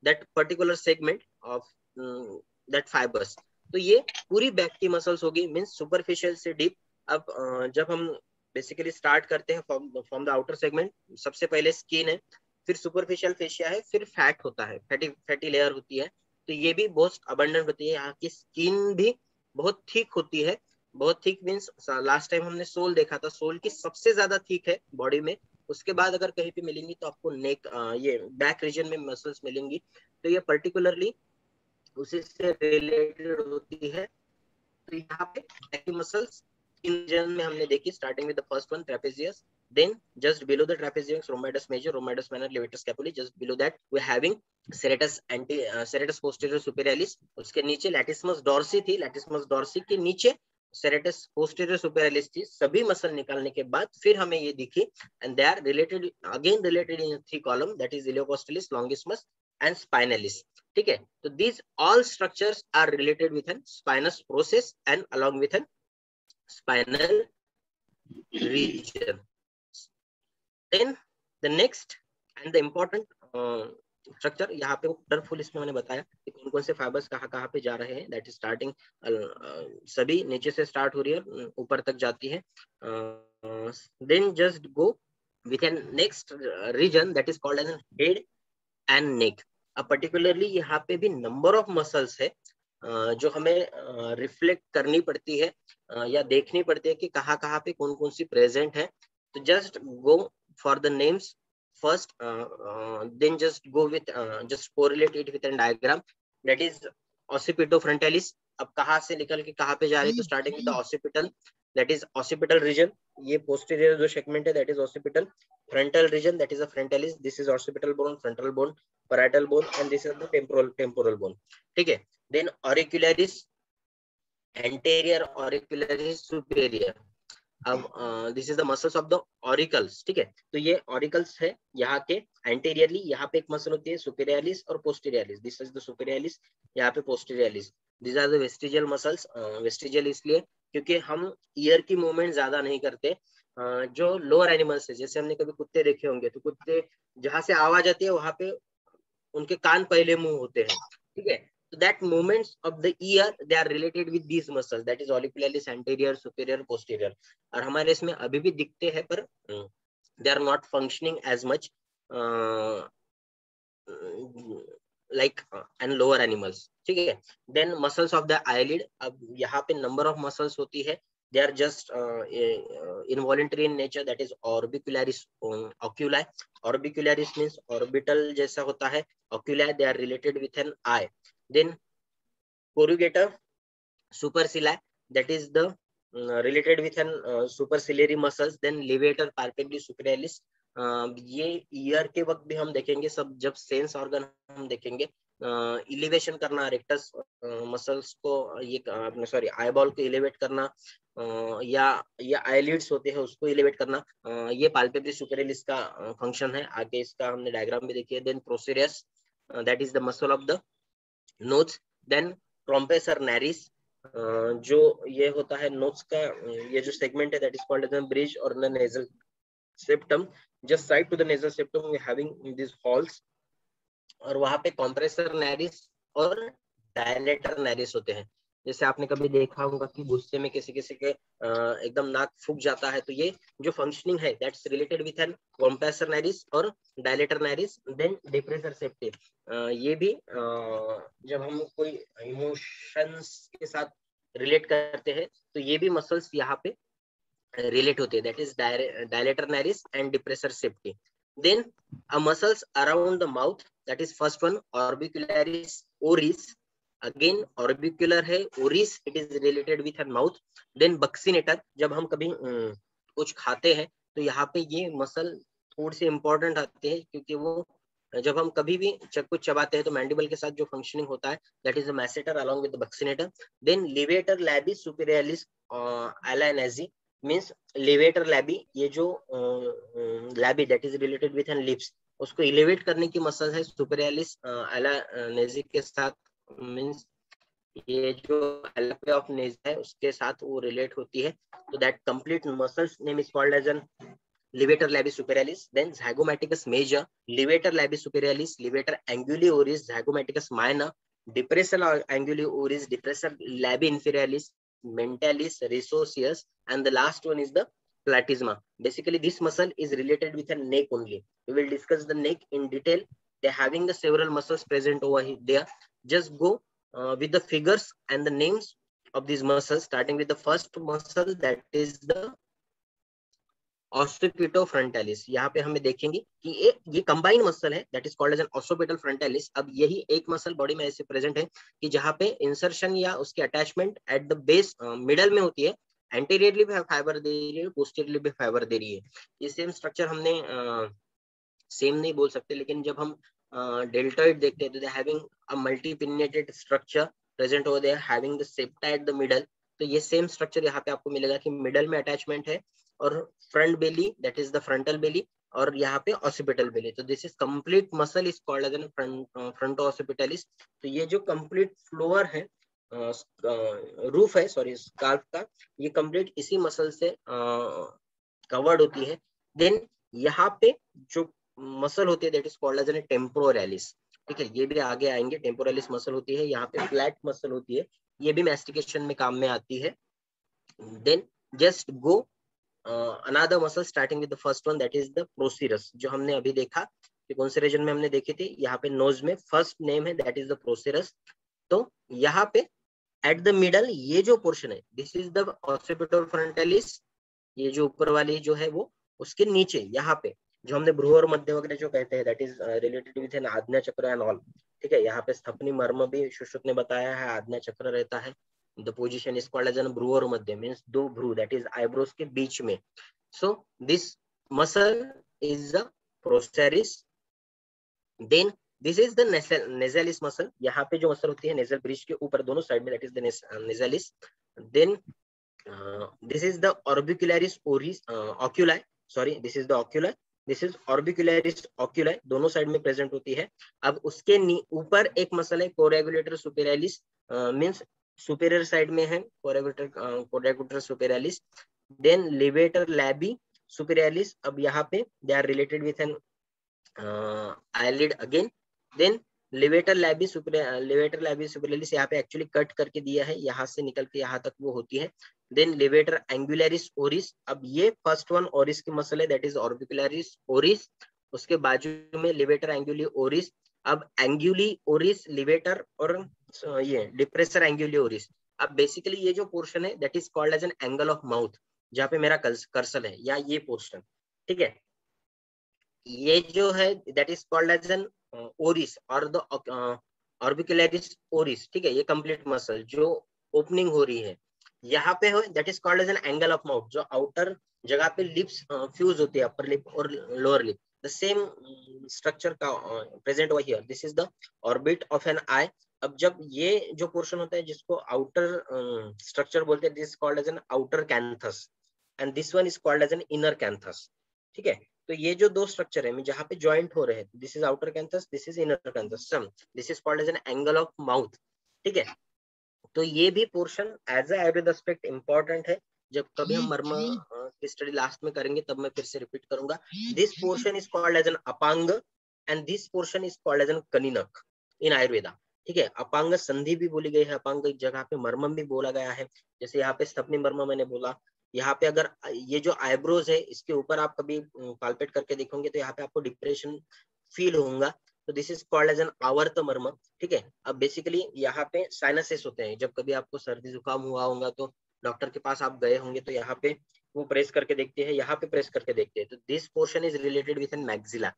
that particular segment of that fibres. तो ये पूरी बैक की मसल्स होगी, मींस सुपरफिशियल से डीप. अब जब हम बेसिकली स्टार्ट करते हैं फ्रॉम द आउटर सेगमेंट। सबसे पहले स्किन है, फिर सुपरफिशियल फेशिया है, फिर फैट होता है, फैटी लेयर होती है। तो ये भी बहुत अबंडेंट होती है। यहाँ की स्किन भी बहुत थिक होती है। बहुत थिक मीन्स लास्ट टाइम हमने सोल देखा था, सोल की सबसे ज्यादा थिक है बॉडी में। उसके बाद अगर कहीं पे मिलेंगी तो आपको नेक ये बैक रीजन में मसल्स मिलेंगी। तो ये पर्टिकुलरली उसी से रिलेटेड होती है। तो यहाँ पे एक्टिव मसल्स इन रीजन में हमने देखी, starting with the first one trapezius, then just below the trapezius rhombus major, rhombus minor, levator scapulae, just below that we having serratus serratus posterior superiorlis, उसके नीचे latissimus dorsi थी, latissimus dorsi के नीचे serratus posterior superiorlis थी। सभी मसल निकालने के बाद फिर हमें ये दिखी, and they are related again related in three column, that is iliocostalis, longissimus and spinalis। ठीक है, तो these all structures are related with an spinous process and along with an spinal region। Then the next and the important structure, यहाँ पे वंडरफुल इसमें मैंने बताया कि कौन कौन से फाइबर्स कहाँ पे जा रहे हैं। दैट इज स्टार्टिंग, सभी नीचे से स्टार्ट हो रही है, ऊपर तक जाती है। Then just go with an next region that is called as head and neck. अब पर्टिकुलरली यहाँ पे भी नंबर ऑफ मसल्स है जो हमें रिफ्लेक्ट करनी पड़ती है या देखनी पड़ती है कि कहाँ पे कौन कौन सी प्रेजेंट है। तो just go for the names first, then just go with just correlate it with a diagram, that is occipitofrontalis। अब कहाँ से निकल के कहाँ पे जा रही है, तो starting with the occipital, that is occipital region। ये posterior जो segment है that is occipital, frontal region that is a frontalis, this is occipital bone, frontal bone, parietal bone, and this is the temporal bone। ठीक है, then auricularis anterior, auricularis superior। अब this is the muscles of the auricles. ठीक है, तो ये ऑरिकल्स है यहाँ के एंटीरियरली, यहाँ पे एक मसल होती है सुपेरियलिस और posterioris, this is the superioris, यहाँ पे posterioris. This are the vestigial muscles. Vestigial इसलिए क्योंकि हम ईयर की मूवमेंट ज्यादा नहीं करते। जो लोअर एनिमल्स है, जैसे हमने कभी कुत्ते देखे होंगे, तो कुत्ते जहाँ से आवाज आती है वहां पे उनके कान पहले मुंह होते हैं। ठीक है, so that movements of the ear they are related with these muscles, that is auricularis anterior, superior, posterior। और हमारे इसमें अभी भी दिखते हैं पर they are not functioning as much like and lower animals। ठीक है, then muscles of the eyelid। अब यहाँ पे number of muscles होती है, they are just involuntary in nature, that is orbicularis oculi। orbicularis means orbital जैसा होता है, oculi they are related with an eye। then corrugator supercilii, that is the related with an superciliary muscles। then levator palpebris superiorlis, ये ईयर के वक्त भी हम देखेंगे, सब जब सेंस ऑर्गन हम देखेंगे, इलिवेशन करना रेक्टस मसल्स को, ये सॉरी आईबॉल को इलिवेट करना, या ये आईलिड्स होते हैं उसको इलिवेट करना, ये पाल्पेब्रिस सुपेरियलिस का फंक्शन है। आगे इसका हमने डायग्राम में देखिए। Then procerus, that is the muscle of the nose. Then compressor naris, जो ये होता है नोज का ये जो सेगमेंट है, that is called as bridge और the nasal septum. Just side to the nasal septum we having this holes, और वहां पे कंप्रेसर नैरिस और डायलेटर नैरिस होते हैं। जैसे आपने कभी देखा होगा कि गुस्से में किसी किसी के एकदम नाक फूक जाता है, तो ये जो फंक्शनिंग है that's related with an compressor naris और dilator naris. Then depressor septum, ये भी जब हम कोई इमोशंस के साथ रिलेट करते हैं तो ये भी मसल्स यहाँ पे relate होते हैं, that is dilator naris and depressor septi। then muscles around the mouth, that is first one orbicularis oris, again orbicular है, oris it is related with her mouth। then buccinator, जब हम कभी कुछ खाते हैं तो यहाँ पे ये मसल थोड़ी सी इंपॉर्टेंट आती है, क्योंकि वो जब हम कभी भी कुछ चबाते हैं तो मैंडिबल के साथ जो फंक्शनिंग होता है that is the masseter along with the buccinator. Then levator labii superioris alaeque nasi, means levator labii, ये जो labii that is related with an lips, उसको इलेवेट करने की मसल है सुपेरियलिस एलानाजी के साथ, मींस ये जो एलापे ऑफ नेज है उसके साथ वो रिलेट होती है। तो that complete muscles name is called as an levator labis superialis। then zygomaticus major, levator labis superialis, levator anguli oris, zygomaticus minor, depressor anguli oris, depressor labi inferialis, mentalis, risosius, and the last one is the platysma. Basically, this muscle is related with a neck only. We will discuss the neck in detail. They're having the several muscles present over there. Just go with the figures and the names of these muscles, starting with the first muscle, that is the occipito frontalis. यहाँ पे हमें देखेंगे कि ये कंबाइन मसल है, that is called as an occipital frontalis. अब यही एक मसल बॉडी में ऐसे प्रेजेंट है कि जहाँ पे इंसर्शन या उसकी attachment at the base middle में होती है. एंटीरियरली भी फाइबर दे रही है, पोस्टीरियरली भी फाइबर दे रही है. ये सेम स्ट्रक्चर हमने सेम नहीं बोल सकते, लेकिन जब हम डेल्टॉइड देखते हैं तो they having a multipennated structure present over there having the septa at the middle. तो ये सेम स्ट्रक्चर यहाँ पे आपको मिलेगा कि मिडल में अटैचमेंट है और front belly, that is the frontal belly, और यहाँ पे ऑसिपिटल बेली. तो this is complete muscle is called as an front occipitalis. तो ये जो कंप्लीट फ्लोअर है, रूफ है, सॉरी, स्काल्फ का, ये कंप्लीट इसी मसल से कवर्ड होती है. देन यहाँ पे जो मसल होती है that is called as an temporalis. ठीक है, ये भी आगे आएंगे. टेम्पोरालिस मसल होती है, यहाँ पे फ्लैट मसल होती है, ये भी मैस्टिकेशन में काम में आती है. Then just go another muscle starting with the first one, that is the procerus. जो हमने अभी देखा कि कौन से रीजन में हमने देखी थी, यहाँ पे नोज में फर्स्ट नेम है, that is the procerus. तो यहाँ पे एट द मिडल ये जो पोर्शन है, this is the occipital frontalis. ये जो ऊपर वाली जो है वो, उसके नीचे यहाँ पे जो हमने भ्रू और मध्य वगैरह जो कहते हैं, that is related with N आज्ञा चक्र एंड ऑल. ठीक है, यहाँ पे स्थपनी मर्म भी सुश्रुत ने बताया है, आज्ञा चक्र रहता है. The position is called as an भ्रू और मध्य, means दो भ्रू, that is eyebrows के बीच में. So this muscle is the procerus. Then this is the nasalis muscle. यहाँ पे जो मसल होती है नेजल ब्रिज के ऊपर दोनों साइड में, that is the nasalis. Then this is the orbicularis oris oculi. Sorry, this is the oculi. This is orbicularis oculi, दोनों साइड में प्रेजेंट होती है. अब उसके ऊपर एक मसल है कोरेगुलेटर सुपेरियलिस, मीन्स सुपेरियर साइड में है कोरेगुलेटर सुपेरियलिस. Then levator labii सुपेरियलिस. अब यहाँ पे they are related with an eyelid again. Then levator labii superioris यहाँ पे एक्चुअली कट करके दिया है, यहाँ से निकल के यहाँ तक वो होती है. Then levator एंगुलरिस ओरिस. अब ये फर्स्ट वन ओरिस की मसल है, दैट इज ऑर्बिकुलरिस ओरिस. उसके बाजू में लिवेटर एंगुली ओरिस. अब एंगुली ओरिस, लिवेटर और ये डिप्रेसर एंगुली ओरिस. अब बेसिकली ये जो पोर्शन है that is called as an angle of mouth, जहाँ पे मेरा कर्सर है, या ये पोर्शन. ठीक है, ये जो है that is called as an oris और द ऑर्बिकुलरिस ओरिस. ठीक है, ये कंप्लीट मसल जो ओपनिंग हो रही है यहाँ पे हो, that is called as an angle of mouth. जो आउटर जगह पे लिप्स फ्यूज होती है, अपर लिप और lower lip, the same structure का present over here. This is the orbit of an eye. अब जब ये जो पोर्शन होता है जिसको आउटर स्ट्रक्चर बोलते हैं, this called as an outer canthus and this one is called as an inner canthus. ठीक है, तो ये जो दो स्ट्रक्चर है जहाँ पे ज्वाइंट हो रहे हैं, this is outer canthus, this is inner canthus, this is called as an angle of mouth. ठीक है, तो ये भी portion as a average aspect important है. जब कभी हम मर्म की स्टडी लास्ट में करेंगे तब मैं फिर से रिपीट करूंगा. This portion is called as an अपांग and this portion is called as an कनिनक इन आयुर्वेदा. ठीक है, अपांग संधि भी बोली गई है, अपांग जगह पे मर्मम भी बोला गया है. जैसे यहाँ पे स्थपनी मर्म मैंने बोला, यहाँ पे अगर ये जो आईब्रोज है इसके ऊपर आप कभी पाल्पेट करके देखोगे तो यहाँ पे आपको डिप्रेशन फील होगा. तो this is called as an आवर्त मर्म. ठीक है, अब बेसिकली यहाँ पे साइनसेस होते हैं. जब कभी आपको सर्दी जुकाम हुआ होगा तो डॉक्टर के पास आप गए होंगे तो यहाँ पे वो प्रेस करके देखते हैं, यहाँ पे प्रेस करके देखते हैं. तो this portion is related with an maxilla.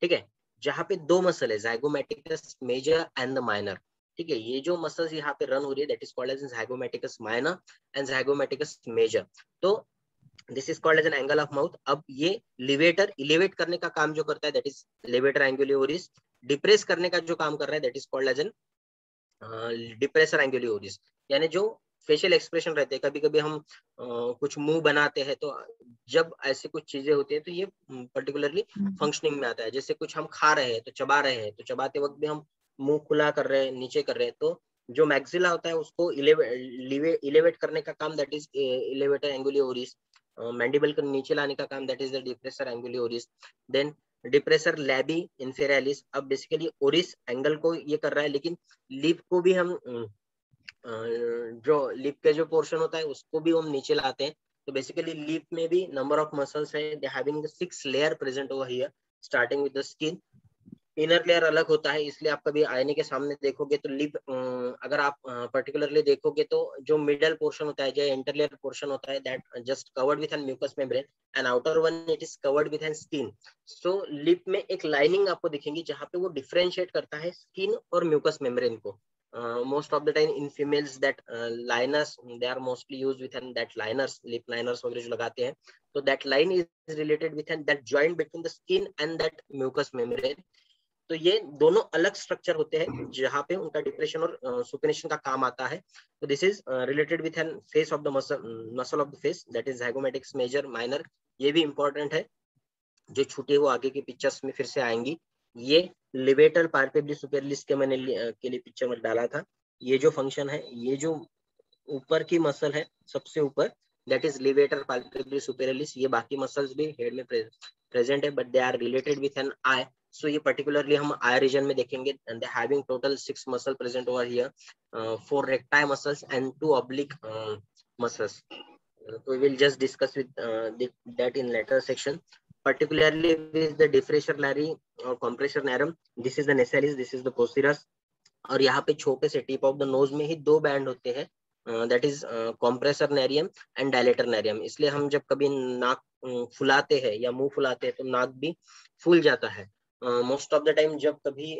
ठीक है, जहाँ पे दो मसल है, zygomaticus major and the minor. ठीक है, ये जो मसल्स यहाँ पे रन हो रही है that is called as zygomaticus minor and zygomaticus major. तो this is called as an angle of mouth. अब ये लिवेटर इलेवेट करने का काम जो करता है that is levator anguli oris. Depress करने का जो काम कर रहा है that is called as an depressor anguli oris. यानी जो फेशियल एक्सप्रेशन रहते हैं, कभी कभी हम कुछ मुंह बनाते हैं तो जब ऐसी कुछ चीजें होती है तो ये पर्टिकुलरली फंक्शनिंग में आता है. जैसे कुछ हम खा रहे हैं तो चबा रहे हैं, तो चबाते वक्त भी हम मुंह खुला कर रहे हैं, नीचे कर रहे हैं, तो जो मैक्सिला होता है उसको इलेवेट करने का काम that is elevator anguli oris. Mandible को नीचे लाने का काम that is the depressor anguli oris. Then depressor labii inferioris. अब बेसिकली ओरिस एंगल को ये कर रहा है, लेकिन लिप को भी हम जो लिप के जो पोर्शन होता है उसको भी हम नीचे लाते हैं. तो बेसिकली लिप में भी नंबर ऑफ मसल्स है, they having 6 layer present over here starting with the skin. Inner layer अलग होता है, इसलिए आप कभी आईने के सामने देखोगे तो लिप अगर आप पर्टिकुलरली देखोगे तो जो मिडल पोर्शन होता है, जो इंटरलेयर पोर्शन होता है, that just covered with an mucous membrane and outer one it is covered with an skin. So lip में एक लाइनिंग आपको दिखेंगी जहाँ पे वो डिफरेंशिएट करता है स्किन और म्यूकस मेम्ब्रेन को। Most of the time in females that liners they are mostly used with an that liners, lip liners वगैरह जो लगाते हैं, तो that line is related with an that joint between the skin and that mucous membrane. तो ये दोनों अलग स्ट्रक्चर होते हैं जहाँ पे उनका डिप्रेशन और सुपिनेशन का काम आता है। तो this is related with an face of the muscle of the face, that is zygomatic major minor. ये भी इंपॉर्टेंट है, जो छूटे वो आगे की पिक्चर्स में फिर से आएंगी। ये लिवेटर पाल्पेब्रस सुपेरियलिस के मैंने के लिए पिक्चर में डाला था। ये जो फंक्शन है, ये जो ऊपर की मसल है सबसे ऊपर, that is levator palpebrae superioris. ये बाकी मसल्स भी हेड में प्रेजेंट है, but they are related with an eye. So ये पर्टिकुलरली हम आई रीजन में देखेंगे, and they having total 6 muscle present over here, 4 rectile muscles and 2 oblique muscles. So we will just discuss with that in later section, particularly with the differential lari or compressor narrum. This is the nasalis, this is the posterior. और यहाँ पे छोटे से टिप ऑफ द नोज में ही 2 बैंड होते हैं, that is compressor nerium and dilator nerium. इसलिए हम जब कभी नाक फुलाते हैं या मुंह फुलाते हैं तो नाक भी फूल जाता है। मोस्ट ऑफ द टाइम जब कभी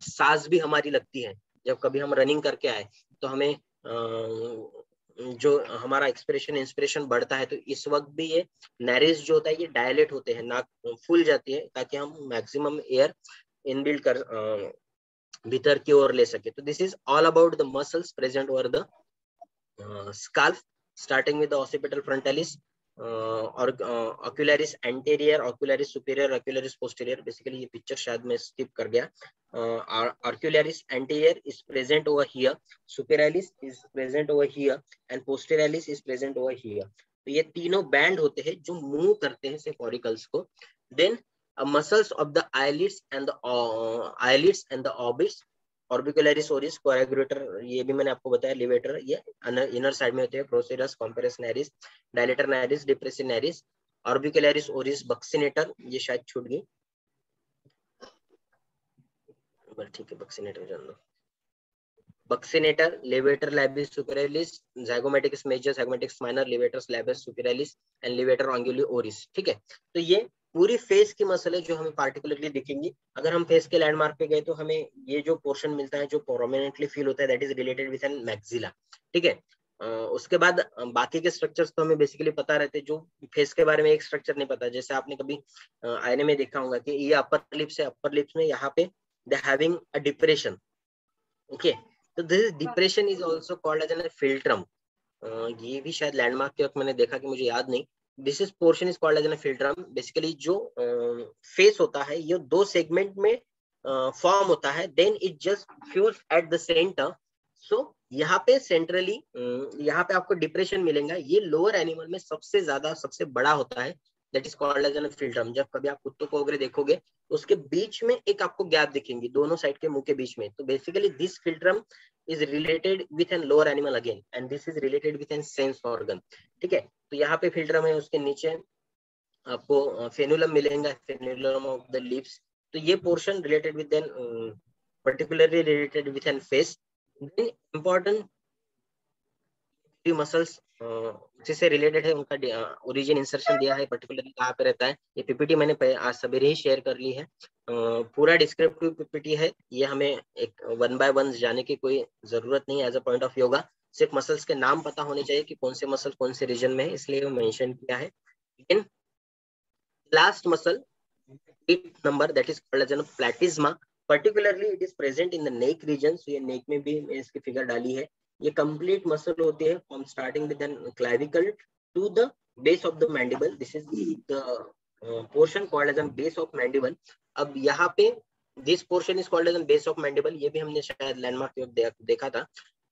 सांस भी हमारी लगती है, जब कभी हम रनिंग करके आए तो हमें जो हमारा एक्सप्रेशन इंस्पिरेशन बढ़ता है, तो इस वक्त भी ये नैरिस जो होता है ये डायलेट होते हैं, नाक फूल जाती है ताकि हम मैक्सिमम एयर इनबिल्ड कर भीतर की ओर ले सके। तो this is all about the muscles present over the scalp, starting with the occipital frontalis और ocularis anterior, ocularis superior, ocularis posterior. Basically ये पिक्चर शायद मैं स्किप कर गया। Ocularis anterior is present over here, superioris is present over here and posterioris is present over here. तो ये तीनों बैंड होते हैं जो मूव करते हैं से ऑरिकल्स को। Then muscles of the eyelids and the orbits, orbicularis oris, coagulator, ये भी मैंने आपको बताया, लिवेटर ये इनर साइड में होते हैं, procerus, compressor naris, dilator naris, depressive naris, orbicularis oris, buccinator, ये शायद छूट गई, ठीक है बक्सिनेटर जान लो। Buccinator, levator labii superioris, zygomaticus major, zygomaticus minor, levator labus superiorlis and levator anguli oris. ठीक है, तो ये पूरी फेस की मसल है जो हमें पार्टिकुलरली दिखेंगी। अगर हम फेस के लैंडमार्क पे गए तो हमें ये जो पोर्शन मिलता है जो प्रोमिनेंटली फील होता है, that is related with an maxilla. ठीक है, उसके बाद बाकी के स्ट्रक्चर्स तो हमें बेसिकली पता रहते हैं, जो फेस के बारे में एक स्ट्रक्चर नहीं पता। जैसे आपने कभी आईने में देखा होगा कि ये अपर लिप्स है, अपर लिप्स में यहाँ पे they having a depression. Okay, तो this depression is also called as an philtrum. ये भी शायद लैंडमार्क के वक्त मैंने देखा कि मुझे याद नहीं। This is portion is called as an philtrum. Basically जो फेस होता है ये 2 सेगमेंट में फॉर्म होता है, then it just fuse at the centre. So यहाँ पे सेंट्रली यहाँ पे आपको डिप्रेशन मिलेगा। ये लोअर एनिमल में सबसे ज्यादा सबसे बड़ा होता है, that is called as an philtrum. जब कभी आप कुत्तों को वगैरह देखोगे उसके बीच में एक आपको गैप दिखेंगी, दोनों साइड के मुंह के बीच में। तो basically this philtrum is related with an lower animal again and this is related with an sense organ. ठीक है, तो यहाँ पे फिल्ट्रम है, उसके नीचे आपको फेनुलम मिलेगा, फेनुलम ऑफ द लिप्स। तो ये portion related with an particularly related with an face. Then important muscles जिससे रिलेटेड है, उनका ओरिजिन इंसर्शन दिया है, पर्टिकुलरली कहाँ पे रहता है। ये पीपीटी मैंने आज सवेरे ही शेयर कर ली है, पूरा डिस्क्रिप्टिव पीपीटी है ये, हमें एक 1 by 1 जाने की कोई जरूरत नहीं as a point of yoga. सिर्फ मसल्स के नाम पता होने चाहिए कि कौन से मसल कौन से रीजन में है, इसलिए वो मेंशन किया है। लेकिन last muscle 8 number, that is called as platysma. Particularly it is present in the neck region. So ये नेक में भी इसकी फिगर डाली है। ये कंप्लीट मसल होती है from starting with an clavicle to the base of the mandible. This is the portion called as an base of mandible. अब यहाँ पे this portion is called as an base of mandible, ये भी हमने शायद लैंडमार्क देखा था।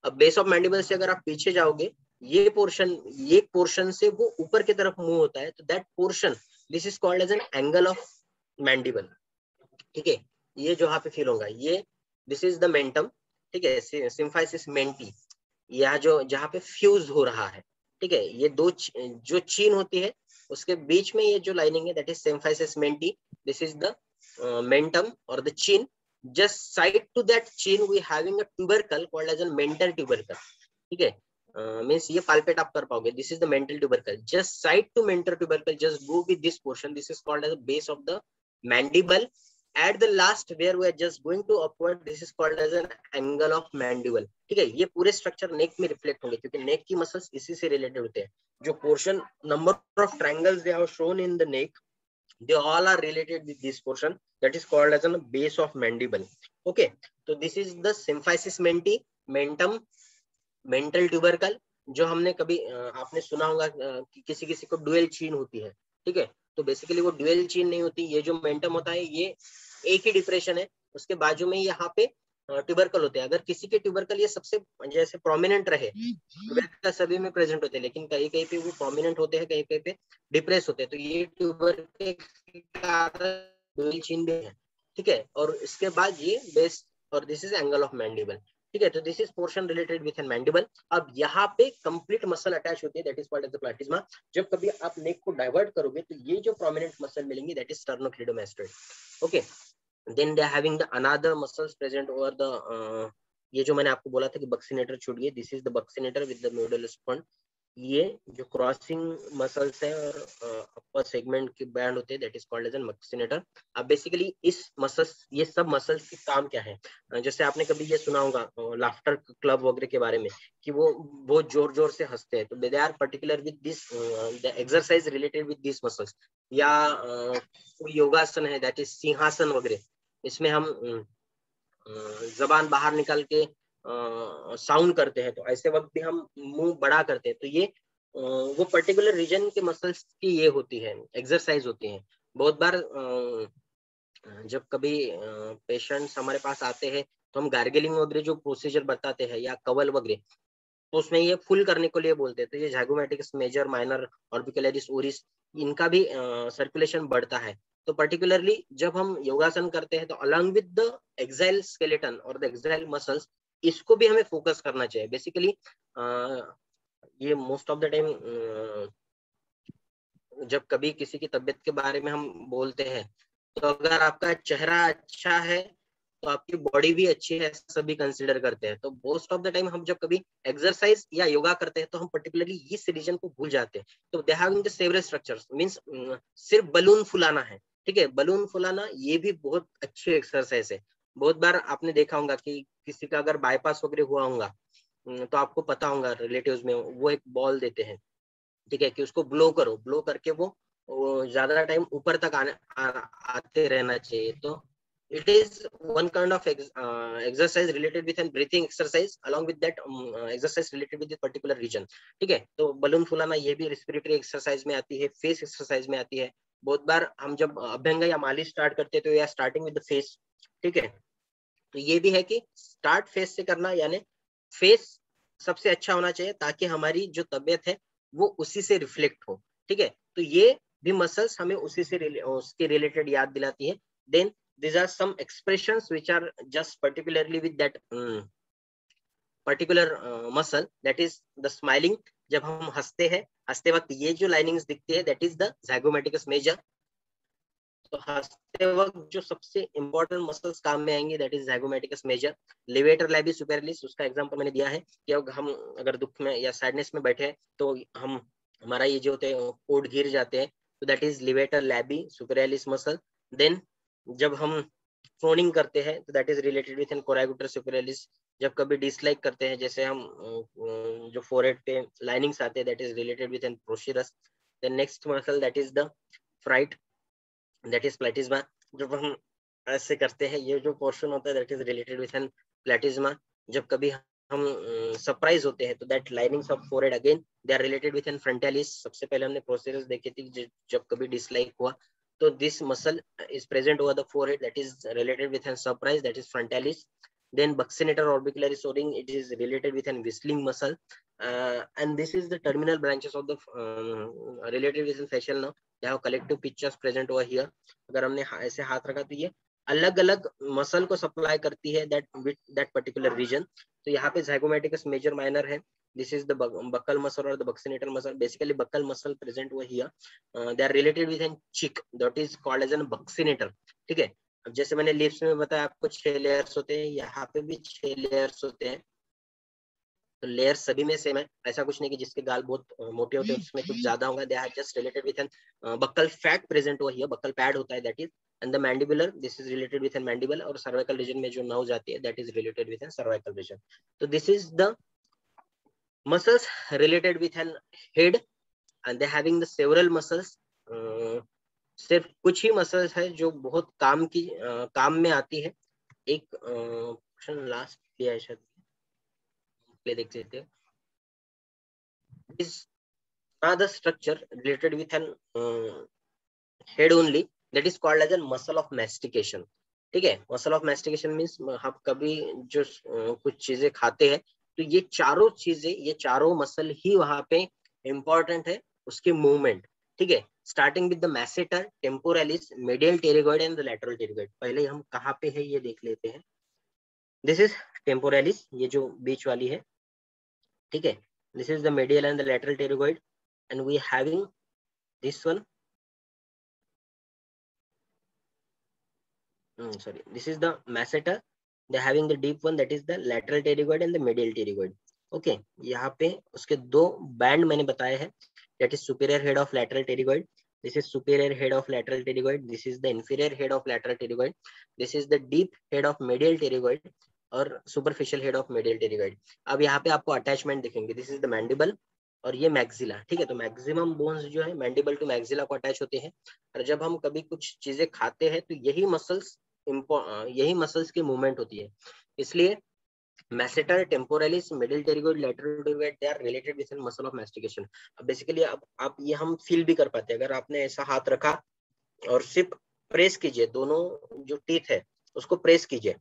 अब बेस ऑफ मैंडिबल से अगर आप पीछे जाओगे, ये पोर्शन से वो ऊपर की तरफ मूव होता है, तो that portion this is called as an angle of mandible. ठीक है, ये जो यहाँ पे फील होगा, ये दिस इज द मेंटम। ठीक है, सिम्फाइसिस मेंटी, यहाँ जो जहाँ पे फ्यूज हो रहा है, ठीक है, ये दो जो चीन होती है उसके बीच में ये जो लाइनिंग है that is symphysis menti, this is the mentum or the chin. Just side to that chin we having a tubercle called as a mental tubercle. ठीक है, मीन्स ये पाल्पेट आप कर पाओगे, this is the mental tubercle. Just side to mental tubercle, just go with this portion, this is called as the base of the mandible. At the last where we are just going to upward, this is called as an angle of mandible. ठीक है, ये पूरे स्ट्रक्चर नेक में रिफ्लेक्ट होंगे क्योंकि नेक की मसल्स इसी से रिलेटेड होते हैं. जो portion number of triangles they have shown in the neck, they all are related with this portion that is called as a base of mandible. Okay, so this is the symphysis menti, mentum, mental tubercle. जो हमने कभी आपने सुना होगा कि किसी किसी को डुअल चीन होती है. ठीक है, तो बेसिकली वो डुअल चीन नहीं होती. ये जो मेंटम होता है ये एक ही डिप्रेशन है, उसके बाजू में यहाँ पे ट्यूबरकल होते हैं. अगर किसी के ट्यूबरकल ये सबसे जैसे प्रोमिनेंट रहे, ट्यूबरकल सभी में प्रेजेंट होते हैं लेकिन कहीं कहीं पे वो प्रोमिनेंट होते हैं, कहीं कहीं पे डिप्रेस होते हैं, तो ये ट्यूबरकल के कारण डुअल चीन भी है. ठीक है, और इसके बाद ये बेस और this is angle of mandible. ठीक है, तो this is portion related with an mandible. अब यहाँ पे कंप्लीट मसल अटैच होती है, that is called as the platysma. जब कभी आप नेक को डाइवर्ट करोगे तो ये जो प्रोमिनेंट मसल मिलेंगी that is sternocleidomastoid. Okay, then they are having the another muscles present over the ये जो मैंने आपको बोला था कि बक्सिनेटर छूट गई, this is the buccinator with the nodal spawn. ये जो क्रॉसिंग मसल्स है और अपर सेगमेंट के बैंड होते हैं that is called as an buccinator. अब बेसिकली इस मसल्स, ये सब मसल्स के काम क्या है, जैसे आपने कभी ये सुना होगा लाफ्टर क्लब वगैरह के बारे में कि वो बहुत जोर जोर से हंसते हैं, तो they are particular with this the exercise related with this muscles. या योगासन है दैट इज सिंहासन वगैरह, इसमें हम जबान बाहर निकाल के साउंड करते हैं, तो ऐसे वक्त भी हम मुंह बड़ा करते हैं, तो ये वो पर्टिकुलर रीजन के मसल्स की ये होती है, एक्सरसाइज होती है. बहुत बार जब कभी पेशेंट्स हमारे पास आते हैं तो हम गार्गलिंग वगैरह जो प्रोसीजर बताते हैं या कवल वगैरह, तो उसमें ये फुल करने के लिए बोलते हैं. तो ये ज़ाइगोमैटिकस मेजर, माइनर, ऑर्बिकुलरिस, ओरिस, इनका भी सर्कुलेशन बढ़ता है. तो पर्टिकुलरली जब हम योगासन करते हैं तो along with the axial skeleton और द एक्साइल मसल्स, इसको भी हमें फोकस करना चाहिए. बेसिकली ये मोस्ट ऑफ द टाइम जब कभी किसी की तबीयत के बारे में हम बोलते हैं तो अगर आपका चेहरा अच्छा है तो आपकी बॉडी भी अच्छी है, सभी कंसीडर करते हैं. तो मोस्ट ऑफ द टाइम हम जब कभी एक्सरसाइज या योगा करते हैं तो हम पर्टिकुलरली इस रीजन को भूल जाते हैं. तो they having the several structures, means सिर्फ बलून फुलाना है. ठीक है, बलून फुलाना ये भी बहुत अच्छी एक्सरसाइज है. बहुत बार आपने देखा होगा कि किसी का अगर बाईपास वगैरह हुआ होगा तो आपको पता होगा रिलेटिव्स में वो एक बॉल देते हैं. ठीक है, कि उसको ब्लो करो, ब्लो करके वो ज्यादा टाइम ऊपर तक आते रहना चाहिए. तो it is one kind of exercise related with an breathing exercise along with that exercise related with this particular region. ठीक है, तो बलून फुलाना ये भी रेस्पिरेटरी एक्सरसाइज में आती है, फेस एक्सरसाइज में आती है. बहुत बार हम जब अभ्यंग या मालिश स्टार्ट करते हैं तो या स्टार्टिंग विद द फेस. ठीक है, तो ये भी है कि स्टार्ट फेस से करना, यानी फेस सबसे अच्छा होना चाहिए ताकि हमारी जो तबीयत है वो उसी से रिफ्लेक्ट हो. ठीक है, तो ये भी मसल्स हमें उसी से उसके रिलेटेड याद दिलाती है. Then these are some expressions which are just particularly with that particular muscle, that is the smiling. जब हम हंसते हैं, हंसते वक्त ये जो लाइनिंग्स दिखती है that is the zygomaticus major. तो हंसते वक्त जो सबसे इंपॉर्टेंट मसल्स काम में आएंगे that is zygomaticus major, levator labis superiorlis. उसका एग्जांपल मैंने दिया है कि हम अगर दुख में या सैडनेस में बैठे हैं तो हम हमारा ये जो होते हैं कोड गिर जाते हैं, तो that is levator labi superiorlis muscle. Then जब हम फ्रोनिंग करते हैं तो that is related with an corrugator superioris. जब कभी डिसलाइक करते हैं, जैसे हम जो फोरहेड पे लाइनिंग्स आते हैं that is related with an procerus. Then next muscle that is the fright, that is platysma. जब हम ऐसे करते हैं ये जो पोर्शन होता है that is related with an platysma. जब कभी हम सरप्राइज होते हैं तो that linings of forehead again they are related with an frontalis. सबसे पहले हमने प्रोसिरस देखी थी जब कभी डिसलाइक हुआ तो this muscle is present over the forehead, that is related with an surprise, that is frontalis. Then buccinator orbicularis soaring, it is related with an whistling muscle, and this is the terminal branches of the related with an facial nerve. They have collective pictures present over here. अगर हमने ऐसे हाथ रखा तो ये अलग अलग मसल को सप्लाई करती है that पर्टिकुलर रीजन. तो यहाँ पे zygomaticus मेजर माइनर है, This is the buccal muscle or the buccinator muscle. Basically, buccal muscle present over here. They are related with an cheek. That is called as an buccinator. ठीक है. अब जैसे मैंने लिप्स में बताया आपको 6 लेयर्स होते हैं, यहाँ पे भी 6 लेयर्स होते हैं. तो लेयर सभी में सेम है, ऐसा कुछ नहीं कि जिसके गाल बहुत मोटे होते हैं उसमें कुछ ज्यादा होगा. They are just related with an buccal fat present हुआ हियर, बक्कल पैड होता है that is. And the mandibular, this is related with an mandible. और सर्वाइकल रीजन में जो नर्व जाती है that is related with an cervical region. तो this is the muscles related with an head and they having the several muscles. सिर्फ कुछ ही मसल्स है जो बहुत काम में आती है. एक क्वेश्चन लास्ट किया है शायद, देख सकते हो. These are the structure related with an head only, that is called as a muscle of mastication. ठीक है. muscle of mastication means आप कभी जो कुछ चीजें खाते हैं तो ये चारों चीजें, ये चारों मसल ही वहां पे इंपॉर्टेंट है उसके मूवमेंट. ठीक है. Starting with the masseter, temporalis, medial pterygoid and the lateral pterygoid. पहले हम कहाँ पे है ये देख लेते हैं. दिस इज टेम्पोरालिस, ये जो बीच वाली है. ठीक है. This is the medial and the lateral pterygoid, and we having this one. Sorry, this is the masseter. They having the deep one, that is the lateral pterygoid and the medial pterygoid. Okay, यहाँ पे उसके दो बैंड मैंने बताए हैं. That is superior head of lateral pterygoid. This is superior head of lateral pterygoid. This is the inferior head of lateral pterygoid. This is the deep head of medial pterygoid और superficial head of medial pterygoid. अब यहाँ पे आपको अटैचमेंट दिखेंगे. This is the mandible और ये मैक्सिला. ठीक है. तो मैक्सिमम बोन्स जो है मैंडिबल टू मैक्सिला को अटैच होते हैं. और जब हम कभी कुछ चीजें खाते हैं तो यही मसल्स की मूवमेंट होती है. इसलिए masseter, temporalis, middle pterygoid, lateral pterygoid, they are related with muscle of mastication. अब बेसिकली अब आप ये हम फील भी कर पाते हैं. अगर आपने ऐसा हाथ रखा और सिर्फ प्रेस कीजिए, दोनों जो टीथ है उसको प्रेस कीजिए.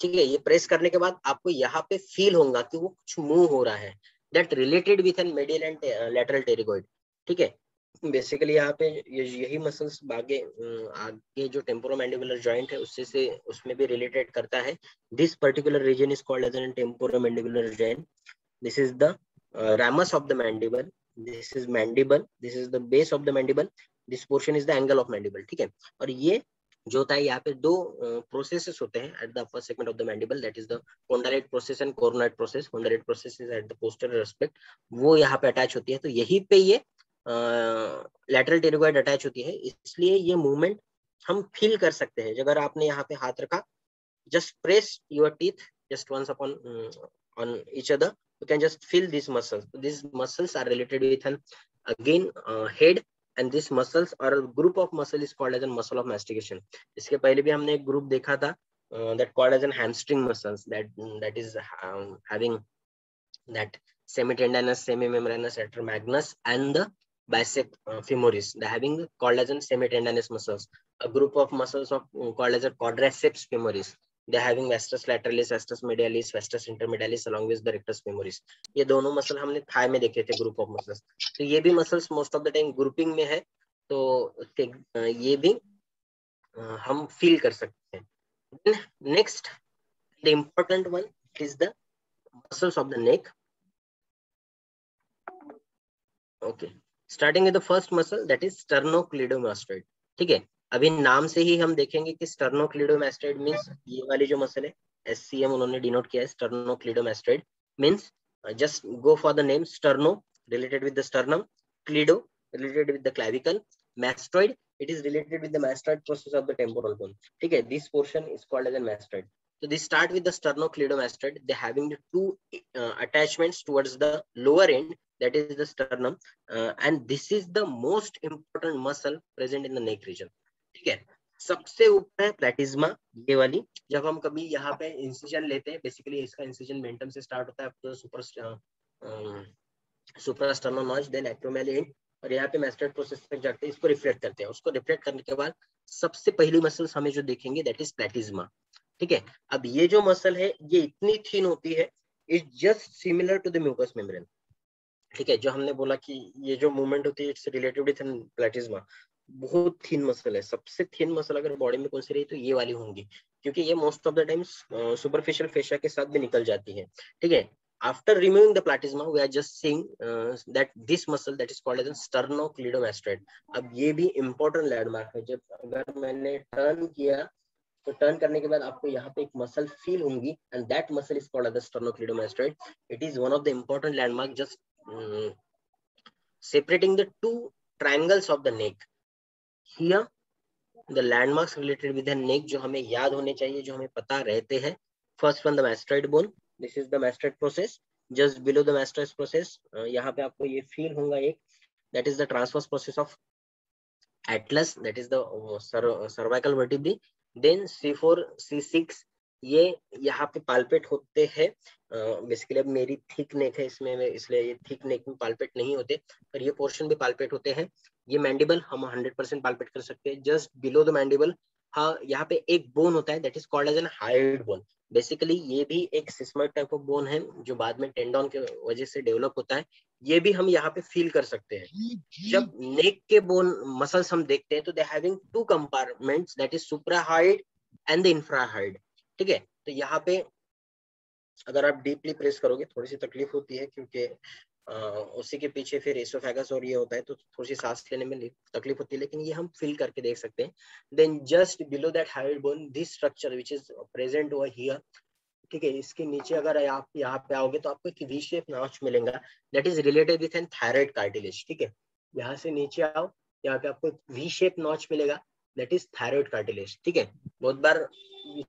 ठीक है. ये प्रेस करने के बाद आपको यहाँ पे फील होगा कि वो कुछ मूव हो रहा है. That related with N medial and lateral pterygoid. ठीक है. बेसिकली यहाँ पे यही मसल्स आगे जो टेम्पोरोमैंडिबुलर जॉइंट है उसमें भी रिलेटेड करता है. This particular region is called as an temporomandibular joint. This is the ramus of the mandible. This is mandible. This is the base of the mandible. This portion is the angle of mandible. ठीक है. और ये जो होता है यहाँ पे दो प्रोसेसेस होते हैं at the upper segment of the mandible. That is the condylate process and coronoid process. Condylate process is at the posterior aspect, वो यहाँ पे अटैच होती है. तो यही पे ये लैटरल टेरिगोइड अटैच होती है. इसलिए ये मूवमेंट हम फील कर सकते हैं. अगर आपने यहाँ पे हाथ रखा, just press your teeth just once upon on each other, you can just feel these muscles. These muscles are related with an again head, and these muscles or a group of muscle is called as a muscle of mastication. इसके पहले भी हमने एक ग्रुप देखा था that called as an hamstring muscles, that is having that semitendinous, semimembranous, arteriomagnus and the bicep femoris. They having called as an semitendinous muscles. A group of muscles of called as a quadriceps femoris. They having vastus lateralis, vastus medialis, vastus intermedialis along with the rectus femoris. ये दोनों मसल हमने थाई में देखे थे ग्रुप ऑफ मसल्स. तो ये भी muscles most of the time grouping में है. तो ये भी हम फील कर सकते हैं. Next the important one is the muscles of the neck. Okay, starting with the first muscle, that is sternocleidomastoid. ठीक है. अभी नाम से ही हम देखेंगे कि sternocleidomastoid means ये वाली जो मसल है SCM उन्होंने डिनोट किया है. sternocleidomastoid means just go for the name. sterno related with the sternum, cleido related with the clavicle, mastoid it is related with the mastoid process of the temporal bone. ठीक है. This portion is called as a mastoid. So they start with the sternocleidomastoid. They having the two attachments towards the lower end, that is the sternum, and this is the most important muscle present in the neck region. ठीक है. सबसे ऊपर है प्लेटिज्मा, ये वाली. जब हम कभी यहाँ पे इंसिजन लेते हैं, बेसिकली इसका इंसिजन मेंटम से स्टार्ट होता है तो सुप्रास्टर्नोनॉइड, देन एक्रोमेलियन, और यहाँ पे मैस्टर्ड प्रोसेस तक जाते हैं. इसको रिफ्लेक्ट करते हैं. उसको रिफ्लेक्ट करने के बाद सबसे पहली मसल्स हमें जो देखेंगे दैट इज प्लेटिज्मा. ठीक है. अब ये जो मसल है ये इतनी थिन होती है, it just similar to the mucous membrane. ठीक है. जो हमने बोला कि ये जो मूवमेंट होती है इट्स रिलेटेड विद प्लेटिज्मा. बहुत थिन मसल है. सबसे थिन मसल अगर बॉडी में कौन सी रही तो ये वाली होंगी, क्योंकि ये most of the times superficial fascia के साथ भी निकल जाती है. ठीक है. after removing the platysma we are just seeing that this muscle that is called as a sternocleidomastoid. अब ये भी important landmark है. जब अगर मैंने turn किया तो टर्न करने के बाद आपको यहाँ पे एक मसल फील होंगी and that muscle is called as sternocleidomastoid. It is one of the important landmark just separating the two triangles of the neck. Here the landmarks related with the neck जो हमें याद होने चाहिए, जो हमें पता रहते हैं. First one, the mastoid bone. This is the mastoid process. Just below the mastoid process, यहाँ पे आपको ये फील होगा एक, that is the transverse process of atlas, that is the cervical vertebrae. Then C4, C6 ये यहाँ पे पाल्पेट होते हैं. बेसिकली अब मेरी थिक नेक है इसमें, इसलिए ये थिक नेक में पाल्पेट नहीं होते, पर ये पोर्शन भी पाल्पेट होते हैं. ये मैंडिबल हम 100% पाल्पेट कर सकते हैं. जस्ट बिलो द मैंडिबल हाँ यहाँ पे एक बोन होता है, that is called as an hyoid bone. Basically ये भी एक सिस्मोइड टाइप ऑफ बोन है जो बाद में टेंडन के वजह से डेवलप होता है. ये भी हम यहाँ पे फील कर सकते हैं. जब नेक के बोन मसल्स हम देखते हैं तो they having two compartments, that is suprahyoid and the infrahyoid. ठीक है, तो यहाँ पे अगर आप डीपली प्रेस करोगे थोड़ी सी तकलीफ होती है क्योंकि उसी के पीछे फिर एसोफेगस और ये होता है तो थोड़ी सी सांस लेने में तकलीफ होती है, लेकिन ये हम फील करके देख सकते हैं. Then just below that hyoid bone this structure which is present over here. ठीक है, इसके नीचे अगर आप यहाँ पे आओगे तो आपको एक वी शेप नॉच मिलेगा, that is related with N thyroid cartilage. ठीक है, यहाँ से नीचे आओ, यहाँ पे आपको वी शेप नॉच मिलेगा, दैट इज थायराइड कार्टिलेज. ठीक है, बहुत बार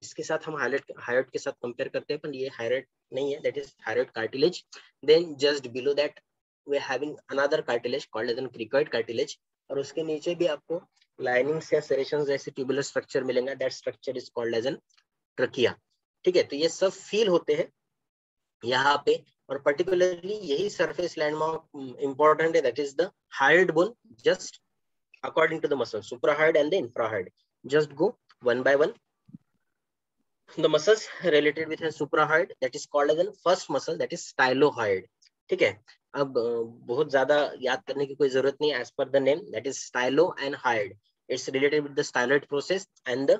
इसके साथ हम हाइलाइट के साथ कंपेयर करते हैं, पर ये हाइलाइट नहीं है, that is thyroid cartilage. Then just below that we are having another cartilage called as an cricoid cartilage, और उसके नीचे भी आपको लाइनिंग्स या सेरेशंस जैसे ट्यूबुलर स्ट्रक्चर मिलेगा, that structure is called as an trachea. ठीक है, तो ये सब फील होते हैं यहाँ पे, और पर्टिकुलरली यही सरफेस लैंडमार्क इंपॉर्टेंट है, that is the hyoid bone just according to the muscle suprahaid and the infrahaid. Just go one by one. The muscles related with a suprahaid, that is called as the first muscle, that is stylohyoid. ठीक है, अब बहुत ज्यादा याद करने की कोई जरूरत नहीं. as per the name, that is stylo and hyoid. It's related with the styloid process and the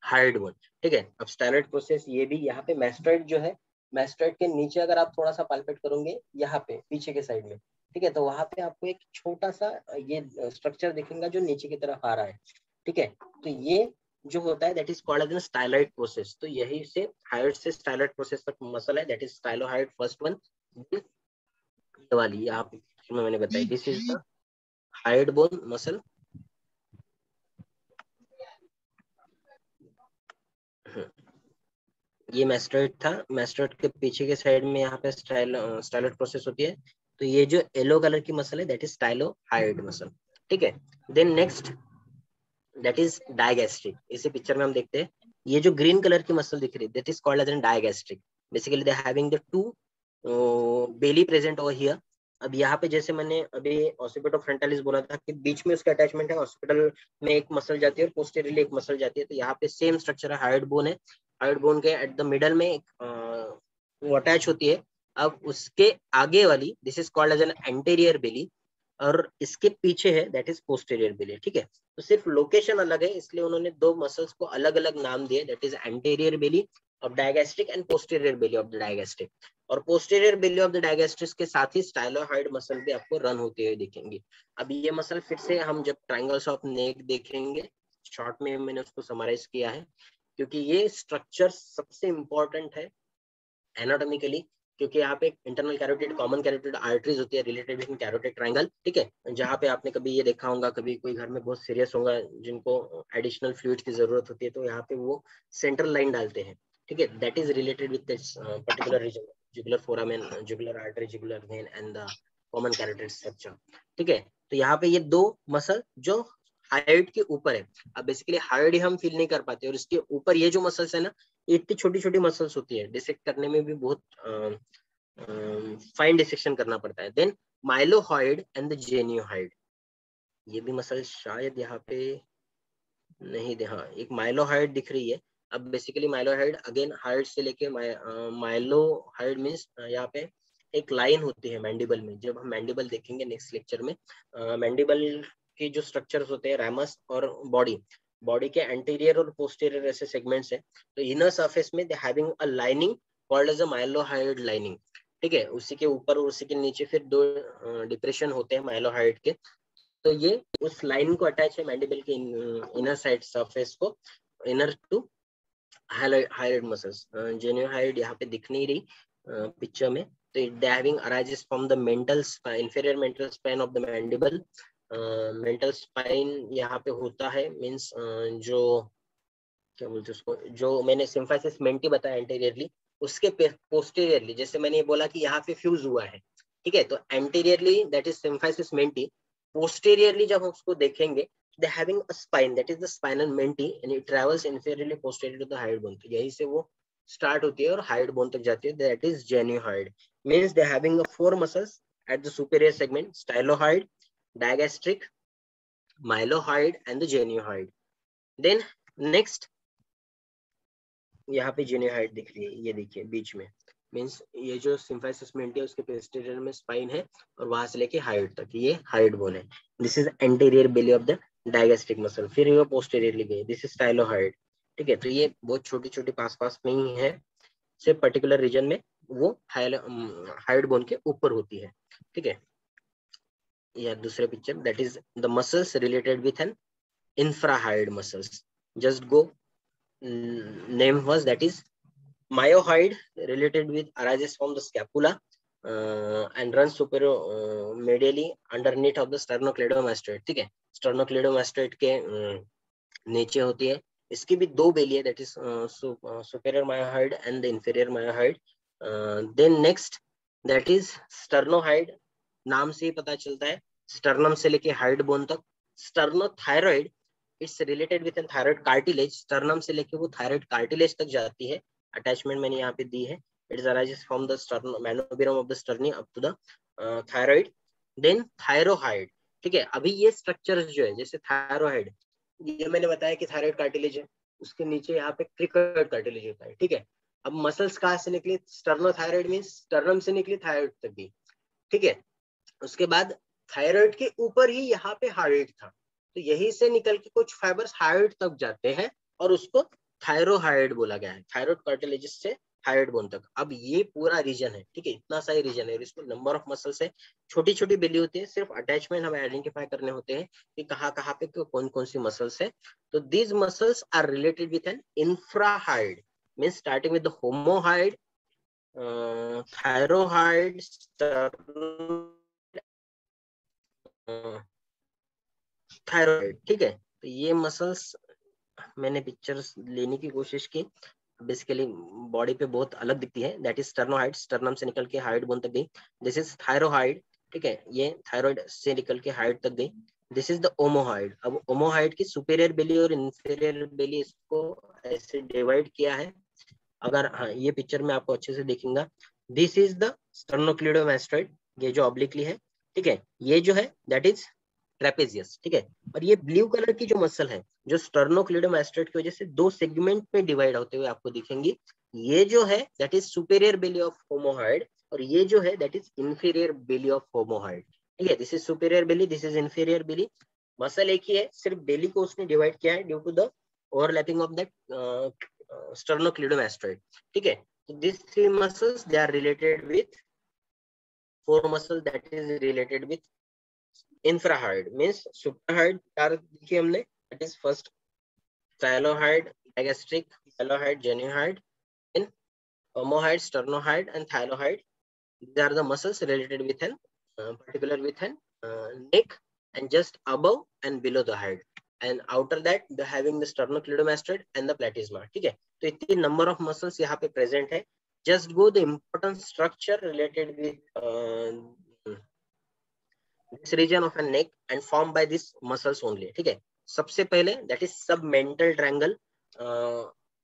hyoid bone. ठीक है, अब styloid process ये भी यहाँ पे mastoid जो है, mastoid के नीचे अगर आप थोड़ा सा पाल्पेट करोगे यहाँ पे पीछे के साइड में, ठीक है, तो वहां पे आपको एक छोटा सा ये स्ट्रक्चर दिखेगा जो नीचे की तरफ आ रहा है. ठीक है, तो ये जो होता है that is called as styloid process. तो यही से हाइड से स्टाइलॉइड प्रोसेस तक मसल है, that is stylohyoid first one. ये वाली यहाँ पे मैंने बताई, this is the hyoid bone muscle. ये मैस्टोइड था, मैस्टोइड के पीछे के साइड में यहाँ पे स्टाइलॉइड प्रोसेस होती है. तो ये जो येलो कलर की मसल है दैट इज स्टाइलोहाइड मसल. ठीक है, then next that is digastric. इसी पिक्चर में हम देखते हैं ये जो ग्रीन कलर की मसल दिख रही है that is called as an digastric. Basically they having the two belly present over here. अब यहाँ पे जैसे मैंने अभी ऑसिपिटो फ्रंटालिस बोला था कि बीच में उसका अटैचमेंट है, हॉस्पिटल में एक मसल जाती है और पोस्टेरियरली एक मसल जाती है. तो यहाँ पे सेम स्ट्रक्चर है, हाइड बोन है, हाइड बोन के एट द मिडल में वो अटैच होती है. अब उसके आगे वाली this is called as an anterior belly, और इसके पीछे है दैट इज पोस्टेरियर बेली. ठीक है, तो सिर्फ लोकेशन अलग है इसलिए उन्होंने दो मसल्स को अलग अलग नाम दिए, that is anterior belly of digastric and posterior belly of the digastric. और posterior belly of the digastric के साथ ही स्टाइलोहाइड मसल भी आपको रन होते हुए दिखेंगे. अब ये मसल फिर से हम जब ट्रायंगल्स ऑफ नेक देखेंगे, शॉर्ट में मैंने उसको समराइज किया है क्योंकि ये स्ट्रक्चर सबसे इंपॉर्टेंट है एनाटॉमिकली, क्योंकि यहाँ पे internal carotid common carotid arteries होती है रिलेटेड विद कैरोटिड ट्रायंगल. ठीक है, जहाँ पे आपने कभी ये देखा होगा, कभी कोई घर में बहुत सीरियस होगा जिनको एडिशनल फ्लूइड की जरूरत होती है तो यहाँ पे वो सेंट्रल लाइन डालते हैं. ठीक है, that is related with this particular region, jugular foramen, jugular artery, jugular vein and the common carotid structure. ठीक है, तो यहाँ पे ये दो मसल जो हाइड के ऊपर है. अब बेसिकली हाइड हम फील नहीं कर पाते और इसके ऊपर ये जो मसल्स है ना, इतनी छोटी छोटी मसल्स होती है, डिसेक्ट करने में भी बहुत फाइन डिसेक्शन करना पड़ता है. देन माइलोहॉइड एंड द जेनियोहाइड, ये भी मसल शायद यहाँ पे नहीं दे, हाँ एक माइलोहॉइड दिख रही है. अब बेसिकली माइलोहॉइड अगेन हाइड से लेके माइलोहॉइड मींस यहाँ पे एक लाइन होती है मैंडिबल में. जब हम मैंडिबल देखेंगे नेक्स्ट लेक्चर में, मैंडिबल के जो स्ट्रक्चर्स होते हैं रैमस और बॉडी के एंटीरियर और पोस्टीरियर ऐसे सेगमेंट्स है. तो इनर सरफेस में they having a lining called as a mylohyoid lining. ठीक है, उसी के ऊपर और उसी के नीचे फिर दो डिप्रेशन होते हैं माइलोहाइड के। तो ये उस लाइन को अटैच है मैंडिबल के इनर साइड सरफेस को, इनर टू हाइलाइट मसल्स। जेन्युहाइड यहाँ पे दिख नहीं रही पिक्चर में, तो they having arises from the mental inferior mental spine of the mandible. Mental spine यहाँ पे होता है, मींस जो क्या बोलते हैं उसको, जो मैंने सिम्फाइसिस मेंटी बताया एंटीरियरली, उसके पोस्टीरियरली, जैसे मैंने ये बोला कि यहाँ पे फ्यूज हुआ है, ठीक है, तो anteriorly that is symphysis menti, posteriorly जब हम उसको देखेंगे they having a spine that is the spinal menti and it travels inferiorly posterior to the hyoid bone, तो यही से वो स्टार्ट होती है और हाइड बोन तक जाती है, that is genuinoid, means they having a four muscles at the superior segment, stylohyoid, digastric, mylohyoid and the genuinoid. Then next यहाँ पे जेन्युहाइड दिख रही है, ये देखिए बीच में, मींस ये जो सिम्फाइसिस मेंटी है उसके पोस्टीरियर में स्पाइन है और वहां से लेके हाइड तक ये हाइड बोन है। This is anterior belly of the digastric muscle, फिर ये पोस्टीरियरली गई, दिस इज स्टाइलोहाइड, ठीक है, तो ये बहुत छोटी छोटी पास पास में ही है, सिर्फ पर्टिकुलर रीजन में वो हाइड बोन के ऊपर होती है, ठीक है। या दूसरे picture, that is the muscles related with an infrahyoid muscles, just go name was, that is myohyoid, related with arises from the scapula and runs superior medially underneath of the sternocleidomastoid, ठीक है, sternocleidomastoid के नीचे होती है, इसकी भी दो बेली है, that is superior myohyoid and the inferior myohyoid. Then next that is sternohyoid, नाम से ही पता चलता है, स्टर्नम से लेके हाइड बोन तक। Sternothyroid, it's related with thyroid cartilage, sternum से लेके वो थायराइड कार्टिलेज तक जाती है, अटैचमेंट मैंने यहाँ पे दी है, it is arises from the sternum manubrium of the sterni up to the thyroid. Then thyrohyoid, ठीक है, अभी ये स्ट्रक्चर जो है, जैसे थायरोहाइड, ये मैंने बताया कि थायराइड कार्टिलेज है, उसके नीचे यहाँ पे क्रिकॉइड कार्टिलेज होता है, ठीक है। अब मसल्स कहाँ से निकली, स्टर्नोथायराइड मींस स्टर्नम से निकली थायराइड तक गई, ठीक है। उसके बाद थायराइड के ऊपर ही यहाँ पे हाइड था, तो यही से निकल के कुछ फाइबर्स हाइड तक जाते हैं और उसको थायरोहाइड बोला गया है, थायराइड कार्टिलेजिस से हाइड बोन तक। अब ये पूरा रीजन है, ठीक है, इतना सा ही रीजन है और इसमें नंबर ऑफ मसल्स है, छोटी छोटी बेली होती है, सिर्फ अटैचमेंट हमें आइडेंटिफाई करने होते हैं कि कहाँ कहाँ पे कौन कौन सी मसल्स है। तो these muscles are related with an infrahyoid, means starting with the omohyoid, thyrohyoid, thyroid, ठीक है। तो ये मसल्स मैंने पिक्चर्स लेने की कोशिश की, बेसिकली बॉडी पे बहुत अलग दिखती है, दैट इज स्टर्नोहाइड, स्टर्नम से निकल के हाइड बोन तक गई, दिस इज थायरोहाइड, ठीक है, ये थायराइड से निकल के हाइड तक गई, दिस इज द ओमोहाइड। अब ओमोहाइड की सुपीरियर बेली और इंफीरियर बेली, इसको ऐसे डिवाइड किया है, अगर हाँ ये पिक्चर में आपको अच्छे से दिखेगा, दिस इज द स्टर्नोक्लीडोमास्टोइड, ये जो ऑब्लिकली है, ठीक है, ये जो है दैट इज ट्रेपेजियस, ठीक है। और ये ब्लू कलर की जो मसल है, जो स्टर्नोक्लीडोमास्टोइड की वजह से दो सेगमेंट में डिवाइड होते हुए आपको दिखेंगी, ये जो है that is superior belly of omohyoid और ये जो है that is inferior belly of omohyoid, ठीक है। This is superior belly, this is inferior belly, muscle एक ही है, सिर्फ बेली को उसने डिवाइड किया है due to the overlapping of that sternocleidomastoid, ठीक है। So these three muscles, they are related with four muscle that is related with infrahaid, means suprahaid चार देखिए हमने, that is first stylohyoid, digastric, mylohyoid, genuinoid, then omohyoid, sternohyoid and thylohyoid. These are the muscles related with an particular with an neck and just above and below the head. And outer that the having the sternocleidomastoid and the platysma, ठीक है। तो इतनी number of muscles यहाँ पे present है। Just go the important structure related with this region of a neck and formed by these muscles only, ठीक है। सबसे पहले that is submental triangle,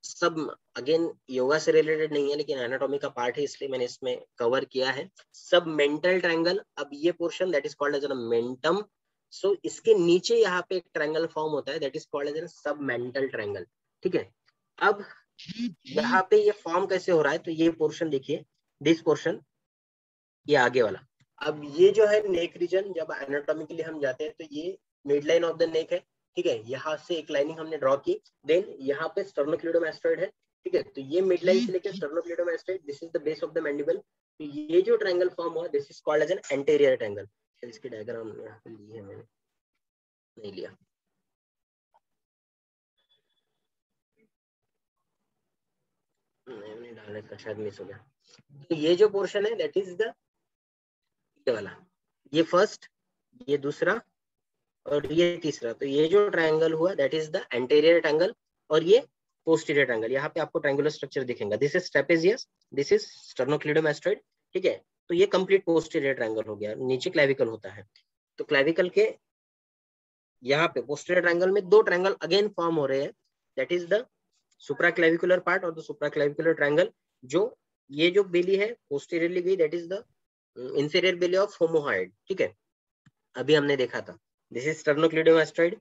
सब अगेन योगा से रिलेटेड नहीं है लेकिन एनाटॉमी का पार्ट है, इसलिए मैंने इसमें कवर किया है। सब मेंटल ट्रायंगल, अब ये portion that is called as a mentum, so इसके नीचे यहाँ पे एक ट्रायंगल फॉर्म होता है that is called as submental triangle, ठीक है। अब यहाँ पे ये फॉर्म कैसे हो रहा है, तो ये पोर्शन देखिए, दिस पोर्शन, ये आगे वाला। अब ये जो है नेक रीजन, जब एनाटॉमी के लिए हम जाते हैं तो ये mid line of the neck है, ठीक है, यहाँ से एक लाइनिंग हमने ड्रॉ की, देन यहाँ पे स्टर्नोक्लीडोमास्टोइड है, ठीक है। तो ये मिड लाइन से लेकर sternocleidomastoid, this is the base of the mandible. तो ये जो ट्रायंगल फॉर्म हुआ, this is called as an anterior triangle. इसकी डायग्राम यहाँ पे ली है मैंने, नहीं लिया। नहीं डालने का शायद मिस हो गया। तो ये जो पोर्शन है दैट इज द वाला, ये फर्स्ट, ये दूसरा और ये तीसरा। तो ये जो ट्रायंगल हुआ that is the anterior triangle, और ये पोस्टीरियर ट्रायंगल। यहाँ पे आपको ट्रायंगुलर स्ट्रक्चर दिखेगा। This is trapezius, this is sternocleidomastoid, ठीक है। तो ये कंप्लीट पोस्टीरियर ट्रायंगल हो गया। नीचे क्लेविकल होता है, तो क्लेविकल के यहाँ पे पोस्टीरियर ट्रायंगल में दो ट्रायंगल अगेन फॉर्म हो रहे हैं, that is the supraclavicular part और द सुप्राक्लेविकुलर ट्रायंगल। जो ये जो बेली है पोस्टीरियरली गई, that is the inferior belly of omohyoid, ठीक है। अभी हमने देखा था, this is sternocleidomastoid,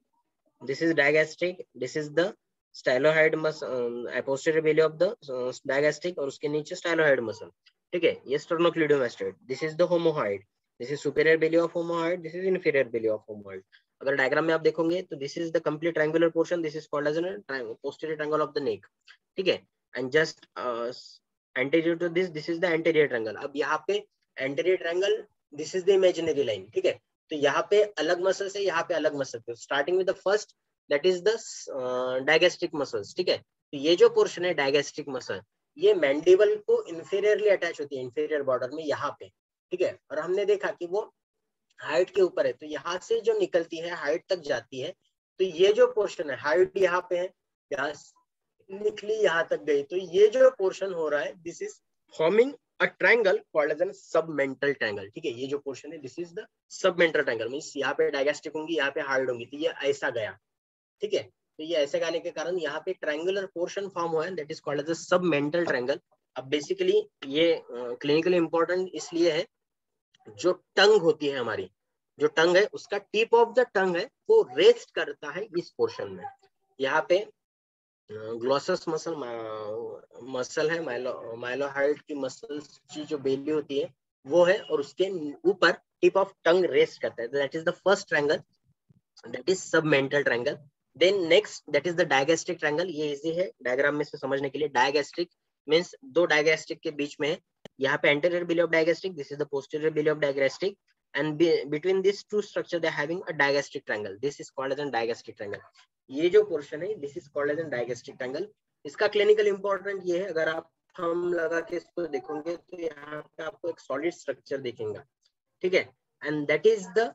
this is digastric, this is the stylohyoid muscle, posterior belly of the digastric, और उसके नीचे stylohyoid muscle, ठीक है। ये sternocleidomastoid, this is the homohyoid, this is superior belly of homohyoid, this is inferior belly of homohyoid। अगर डायग्राम में आप देखोगे तो this is the complete triangular portion, this is called as a posterior triangle of the neck, ठीक है। and just anterior to this is the anterior triangle। अब यहाँ पे anterior triangle, this is the imaginary line, ठीक है। तो यहाँ पे अलग मसल्स है, यहाँ पे अलग मसल्स है। Starting with the first that is the digastric muscles, ठीक है। तो ये जो पोर्शन है डायगेस्ट्रिक मसल, ये मैंडिबल को इंफीरियरली अटैच होती है, इंफीरियर बॉर्डर में यहाँ पे, ठीक है। और हमने देखा कि वो हाइट के ऊपर है, तो यहाँ से जो निकलती है हाइट तक जाती है। तो ये जो पोर्शन है, हाइट यहाँ पे है, यहाँ निकली यहाँ तक गई, तो ये जो पोर्शन हो रहा है this is forming a triangle called as a submental triangle, ठीक है। ये जो पोर्शन है this is the submental triangle, means यहाँ पे डायगेस्ट्रिक होंगी, यहाँ पे हार्ड होंगी, तो ये ऐसा गया, ठीक है। तो ये ऐसे गाने के कारण यहाँ पे ट्रायंगुलर पोर्शन फॉर्म हुआ है, that is called as a submental triangle. अब बेसिकली ये क्लिनिकली इंपॉर्टेंट इसलिए है, जो टंग होती है हमारी, जो टंग है उसका टिप ऑफ द टंग है वो रेस्ट करता है इस पोर्शन में। यहाँ पे ग्लॉसस मसल है, माइलोहाइड की मसल की जो बेली होती है वो है, और उसके ऊपर टिप ऑफ टंग रेस्ट करता है, that is the first triangle, that is submental triangle. Then next that is the digastric triangle. ये इजी है डायग्राम में से समझने के लिए। डायगेस्ट्रिक मींस दो डायगेस्ट्रिक के बीच में है, यहाँ पे anterior belly of digastric, this is the posterior belly of digastric, and between these two structure they are having a digastric triangle, this is called as a digastric triangle। ये जो पोर्शन है this is called as an digastric triangle. इसका क्लिनिकल इंपॉर्टेंट ये है, अगर आप हम लगा के इसको देखोगे तो यहाँ पे आपको एक सॉलिड स्ट्रक्चर दिखेगा, ठीक है। And that is the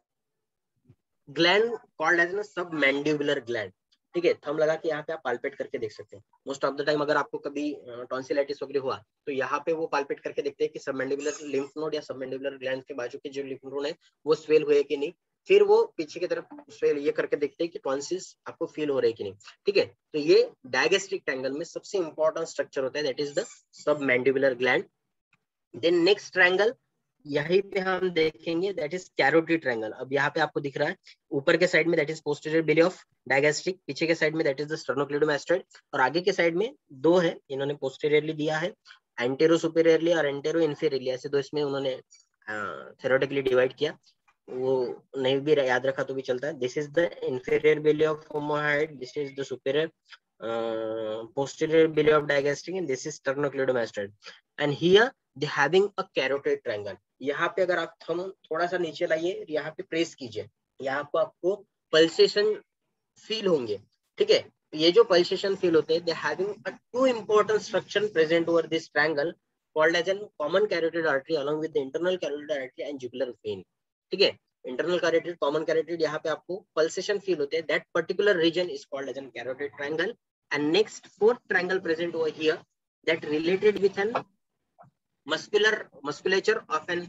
gland called as submandibular gland, ठीक है। थंब लगा के यहाँ पे आप पाल्पेट करके देख सकते हैं। मोस्ट ऑफ द टाइम अगर आपको कभी टॉन्सिलाइटिस वगैरह हुआ तो यहाँ पे वो पाल्पेट करके देखते हैं कि सबमैंडिबुलर लिम्फ नोड या सबमैंडिबुलर ग्लैंड के बाजू के जो लिम्फ नोड है वो स्वेल हुए कि नहीं। फिर वो पीछे की तरफ स्वेल ये करके देखते हैं कि टॉन्सिल्स आपको फील हो रहे कि नहीं, ठीक है। तो ये डायगेस्ट्रिक ट्रायंगल में सबसे इंपॉर्टेंट स्ट्रक्चर होता है, that is the submandibular gland. Then next triangle यहीं पे हम देखेंगे, दैट इज कैरोटिड ट्रायंगल। अब यहाँ पे आपको दिख रहा है ऊपर के साइड में that is posterior belly of digastric, पीछे के साइड में दैट इज द स्टर्नोक्लेडोमास्टोइड, और आगे के साइड में दो है, इन्होंने पोस्टीरियरली दिया है, एंटेरो सुपीरियरली और एंटेरो इंफीरियरली, ऐसे दो इसमें उन्होंने थ्योरेटिकली डिवाइड किया। वो नहीं भी याद रखा तो भी चलता है। This is the inferior belly of omohyoid, this is the superior posterior belly of digastric, and this is sternocleidomastoid, and here they having a carotid triangle। यहाँ पे अगर आप थंब थोड़ा सा नीचे लाइए, यहाँ पे प्रेस कीजिए, यहाँ पे आपको पल्सेशन फील होंगे, ठीक है। ये जो पल्सेशन फील होते हैं, they having a two important structure present over this triangle called as a common carotid artery along with the internal carotid artery and jugular vein, ठीक है। इंटरनल कैरोटिड, कॉमन कैरोटिड, यहाँ पे आपको पल्सेशन फील होते हैं, that particular region is called as an carotid triangle. And next fourth triangle present over here that related with an musculature of an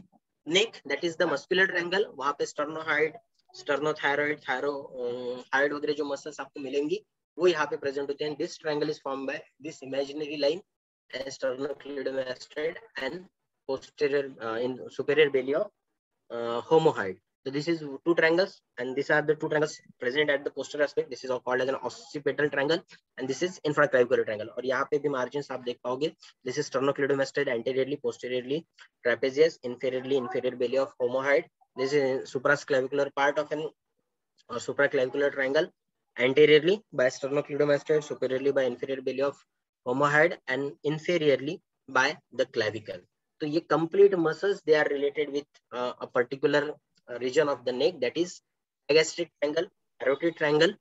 neck, that is the muscular triangle। वहां पे स्टर्नोहाइड, स्टर्नोथायरॉइड, थायरॉइड वगैरह जो मसल्स आपको मिलेंगी वो यहाँ पे प्रेजेंट होते हैं। This triangle is form by this imaginary line sternocleidomastoid and posterior in superior belly of homohyoid। So this is two triangles, and these are the two triangles present at the posterior aspect, this is called as an occipital triangle, and this is infraclavicular triangle। और यहाँ पे भी margins आप देख पाओगे, this is sternocleidomastoid anteriorly, posteriorly trapezius, inferiorly inferior belly of homohyoid, this is supraclavicular part of an supraclavicular triangle, anteriorly by sternocleidomastoid, superiorly by inferior belly of omohyoid and inferiorly by the clavicle. तो ये complete muscles they are related with a particular region of the neck, that is gastric triangle, parotid triangle,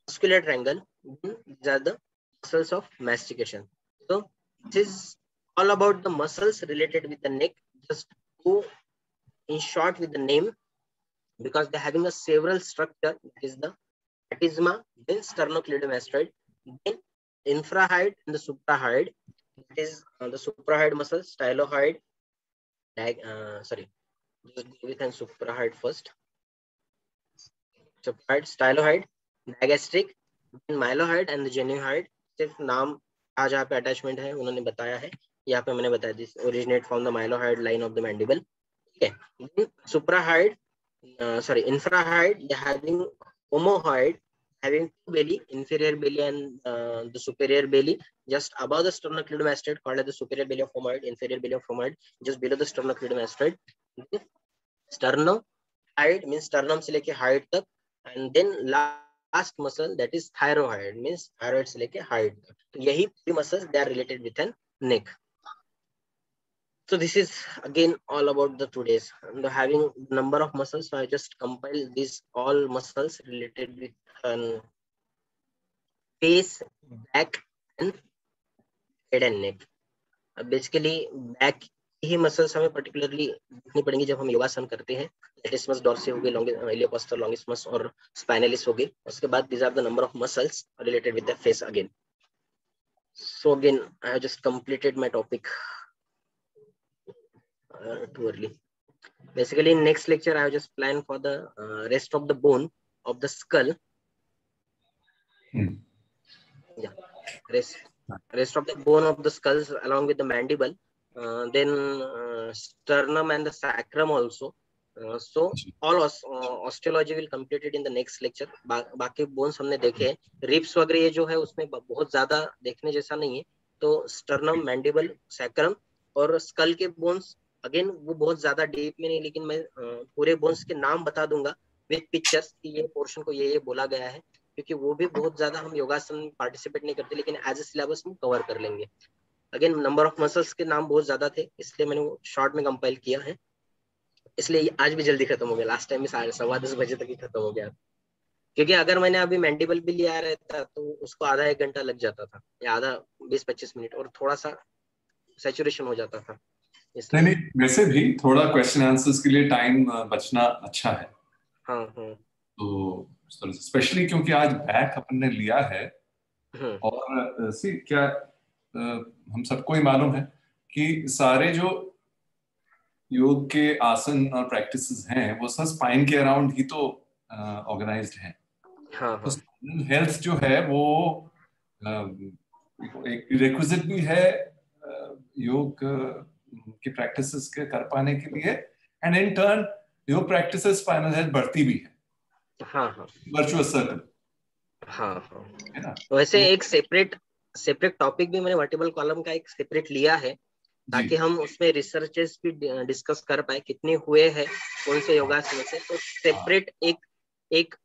muscular triangle. These are the muscles of mastication. So this is all about the muscles related with the neck. Just go in short with the name, because they're having a several structure. That is the platysma, then sternocleidomastoid, then infrahyoid and the suprahyoid. That is the suprahyoid muscle, stylohyoid, sorry, just go with and suprahyoid first. Suprahyoid, stylohyoid, digastric, then mylohyoid and the genuhyoid. सिर्फ नाम आज जहाँ पे अटैचमेंट है उन्होंने बताया है, यहाँ पे मैंने बताया this originate from the mylohyoid line of the mandible. ठीक है. सुप्राहयोid, sorry, infrahyoid, they having omohyoid, having two belly, inferior belly and the superior belly, just above the sternocleidomastoid, called as the superior belly of omohyoid, inferior belly of omohyoid, just below the sternocleidomastoid. Sternohyoid means sternum से लेके hyoid तक, and then last muscle that is thyroid means thyroid से लेके hyoid तक. तो यही three muscles they are related with an neck. So this is again all about the today's having number of muscles. So I just compile these all muscles related with face, back, and head and neck. Basically back he muscles हमें पर्टिकुलरली देखनी पड़ेंगी जब हम योगासन करते हैं. लेटिसमस डॉर्सी हो गई, इलियोपोस्टर लॉन्गिसमस और स्पाइनलिस हो गई. उसके बाद these are the number of muscles related with the face again. So again I have just completed my topic. Too early. Basically in next lecture I have just planned for the rest of the bone of the skull. Yeah, rest of the bone of the skulls along with the mandible, then sternum and the sacrum also. So all osteology will completed in the next lecture. बाकी bones हमने देखे हैं. Ribs वगैरह ये जो है उसमें बहुत ज्यादा देखने जैसा नहीं है. तो sternum, mandible, sacrum और skull के bones अगेन वो बहुत ज्यादा डीप में नहीं, लेकिन मैं पूरे बोन्स के नाम बता दूंगा विद पिक्चर्स कि ये पोर्शन को ये बोला गया है, क्योंकि वो भी बहुत ज्यादा हम योगासन में पार्टिसिपेट नहीं करते, लेकिन एज ए सिलेबस में कवर कर लेंगे. अगेन नंबर ऑफ मसल्स के नाम बहुत ज्यादा थे, इसलिए मैंने वो शॉर्ट में कंपाइल किया है, इसलिए आज भी जल्दी खत्म हो गया. लास्ट टाइम में 10:15 बजे तक ही खत्म हो गया, क्योंकि अगर मैंने अभी मैंडिबल भी लिया रहता तो उसको आधा 1 घंटा लग जाता था, या आधा 20-25 मिनट, और थोड़ा सा सैचुरेशन हो जाता था. नहीं, वैसे भी थोड़ा क्वेश्चन आंसर्स के लिए टाइम बचना अच्छा है. हाँ. तो स्पेशली क्योंकि आज बैक अपन ने लिया है, और सी क्या हम सबको ही मालूम है कि सारे जो योग के आसन और प्रैक्टिसेस हैं वो सब स्पाइन के अराउंड ही तो ऑर्गेनाइज्ड हैं. तो स्पाइनल हेल्थ जो है वो एक रिक्विजिट भी है योग की प्रैक्टिसेस के कर पाने के लिए, एंड इन टर्न योग प्रैक्टिसेस स्पाइनल हेल्थ बढ़ती भी है. Virtuous circle. है ना. वैसे एक सेपरेट टॉपिक भी मैंने वर्टिबल कॉलम का एक सेपरेट लिया है, ताकि हम उसमें रिसर्चेस भी डिस्कस कर पाए कितने हुए हैं कौन से योगासन से. तो सेपरेट एक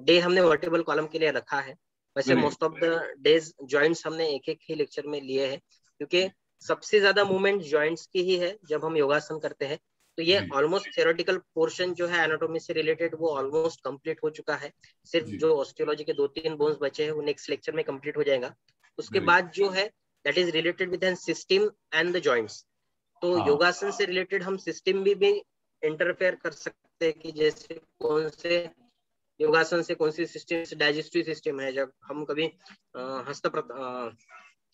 डे हमने वर्टिबल कॉलम के लिए रखा है. वैसे most of the days joints हमने एक ही लेक्चर में लिए हैं, क्योंकि सबसे ज्यादा मूवमेंट जॉइंट्स की ही है जब हम योगासन करते हैं. तो ये ऑलमोस्ट थ्योरेटिकल पोर्शन जो है एनाटॉमी से रिलेटेड वो ऑलमोस्ट कंप्लीट हो चुका है. सिर्फ जो ऑस्टियोलॉजी के 2-3 बोन्स बचे हैं वो नेक्स्ट लेक्चर में कंप्लीट हो जाएगा. उसके बाद जो है that is related with an system and the joints. तो योगासन से रिलेटेड हम सिस्टम भी इंटरफेयर कर सकते हैं, कि जैसे कौन से योगासन से कौन सी सिस्टम से डाइजेस्टिव सिस्टम है. जब हम कभी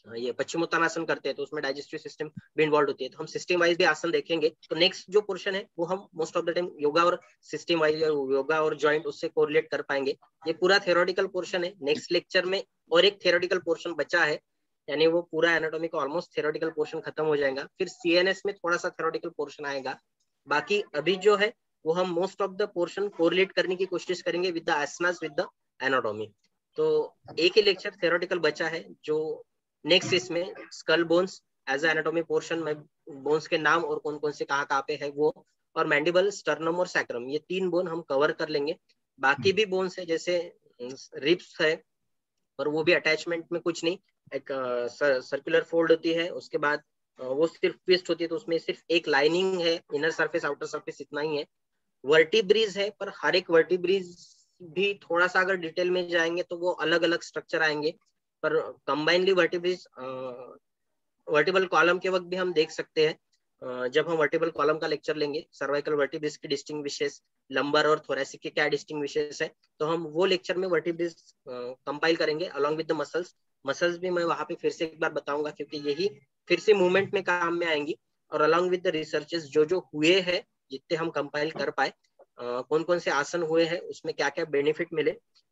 ये पश्चिमोत्तानासन करते हैं तो उसमें डाइजेस्टिव सिस्टम भी इन्वॉल्व होती है. तो हम सिस्टम वाइज भी आसन देखेंगे. तो नेक्स्ट जो पोर्शन है वो हम most of the time yoga और सिस्टम वाइज, योगा और जॉइंट उससे कोरिलेट कर पाएंगे. ये पूरा थ्योरेटिकल पोर्शन है. नेक्स्ट लेक्चर में और एक थ्योरेटिकल पोर्शन बचा है, यानी वो पूरा एनाटॉमी का ऑलमोस्ट थ्योरेटिकल पोर्शन खत्म हो जाएगा. फिर सीएनएस में थोड़ा सा थ्योरेटिकल पोर्शन आएगा. बाकी अभी जो है वो हम most of the portion correlate करने की कोशिश करेंगे with the asanas with the anatomy. तो एक ही लेक्चर थ्योरेटिकल बचा है. जो नेक्स्ट इसमें skull bones as anatomy portion में बोन्स के नाम और कौन कौन से कहाँ पे है वो, और मैंडिबल, स्टर्नम और सैक्रम, ये 3 बोन हम कवर कर लेंगे. बाकी भी बोन्स है जैसे रिब्स है, और वो भी अटैचमेंट में कुछ नहीं, एक सर्कुलर फोल्ड होती है, उसके बाद वो सिर्फ ट्विस्ट होती है, तो उसमें सिर्फ एक लाइनिंग है, इनर सरफेस आउटर सरफेस इतना ही है। वर्टिब्रीज है, पर हर एक वर्टिब्रीज भी थोड़ा सा अगर डिटेल में जाएंगे तो वो अलग अलग स्ट्रक्चर आएंगे, पर कंबाइनली वर्टिब्रीज वर्टिबल कॉलम के वक्त भी हम देख सकते हैं। जब हम वर्टिबल कॉलम का लेक्चर लेंगे, सर्वाइकल वर्टिब्रिज की डिस्टिंग्विशेस, लंबर और थोरेसिक के क्या डिस्टिंग्विशेस है, तो हम वो लेक्चर में वर्टिब्रिज कंपाइल करेंगे along with the muscles. Muscles भी मैं वहां पे फिर से एक बार बताऊंगा, क्योंकि यही फिर से मूवमेंट में काम में आएंगी। और अलॉन्ग विद द रिसर्चेस जो जो हुए हैं, जितने हम कंपाइल कर पाए, कौन कौन से आसन हुए हैं, उसमें क्या क्या बेनिफिट मिले,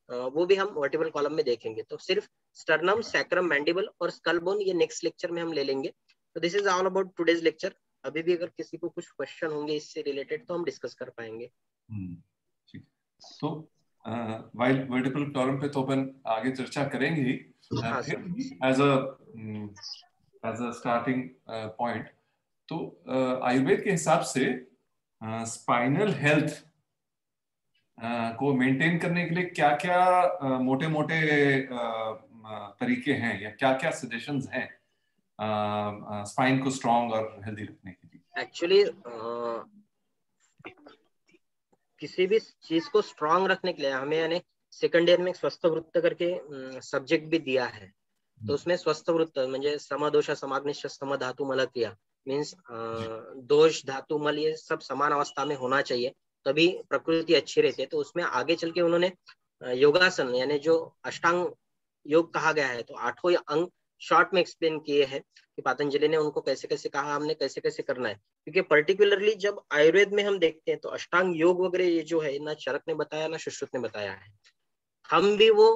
वो भी हम वर्टिबल कॉलम में देखेंगे। तो सिर्फ स्टर्नम, सैक्रम, मैंडिबल और स्कल बोन ये नेक्स्ट लेक्चर में हम ले लेंगे। तो this is all about today's lecture. अभी भी अगर किसी को कुछ क्वेश्चन होंगे इससे रिलेटेड तो हम डिस्कस कर पाएंगे। ठीक। तो वाइल वर्टिबल कॉलम पे तो अपन आगे चर्चा करेंगे ही। हाँ फिर sir. As a starting point, तो आयुर्वेद के हिसाब से स्पाइनल हेल्थ को मेंटेन करने के लिए क्या क्या मोटे मोटे तरीके हैं, या क्या क्या सजेशंस हैं स्पाइन को स्ट्रांग और हेल्दी रखने के लिए? एक्चुअली किसी भी चीज को स्ट्रांग रखने के लिए हमें, यानी सेकंड ईयर में स्वस्थ वृत्त करके सब्जेक्ट भी दिया है। तो उसमें स्वस्थ वृत्त म्हणजे समदोष, समाग्निश, समधातु मल क्रिया मीन्स दोष, धातु, मल ये सब समान अवस्था में होना चाहिए, तभी प्रकृति अच्छी रहती है। तो उसमें आगे चल के उन्होंने योगासन यानी जो अष्टांग योग कहा गया है, तो 8 अंग शॉर्ट में एक्सप्लेन किए हैं कि पतंजलि ने उनको कैसे कैसे कहा, हमने कैसे कैसे करना है। क्योंकि पर्टिकुलरली जब आयुर्वेद में हम देखते हैं तो अष्टांग योग वगैरह ये जो है ना चरक ने बताया ना सुश्रुत ने बताया है, हम भी वो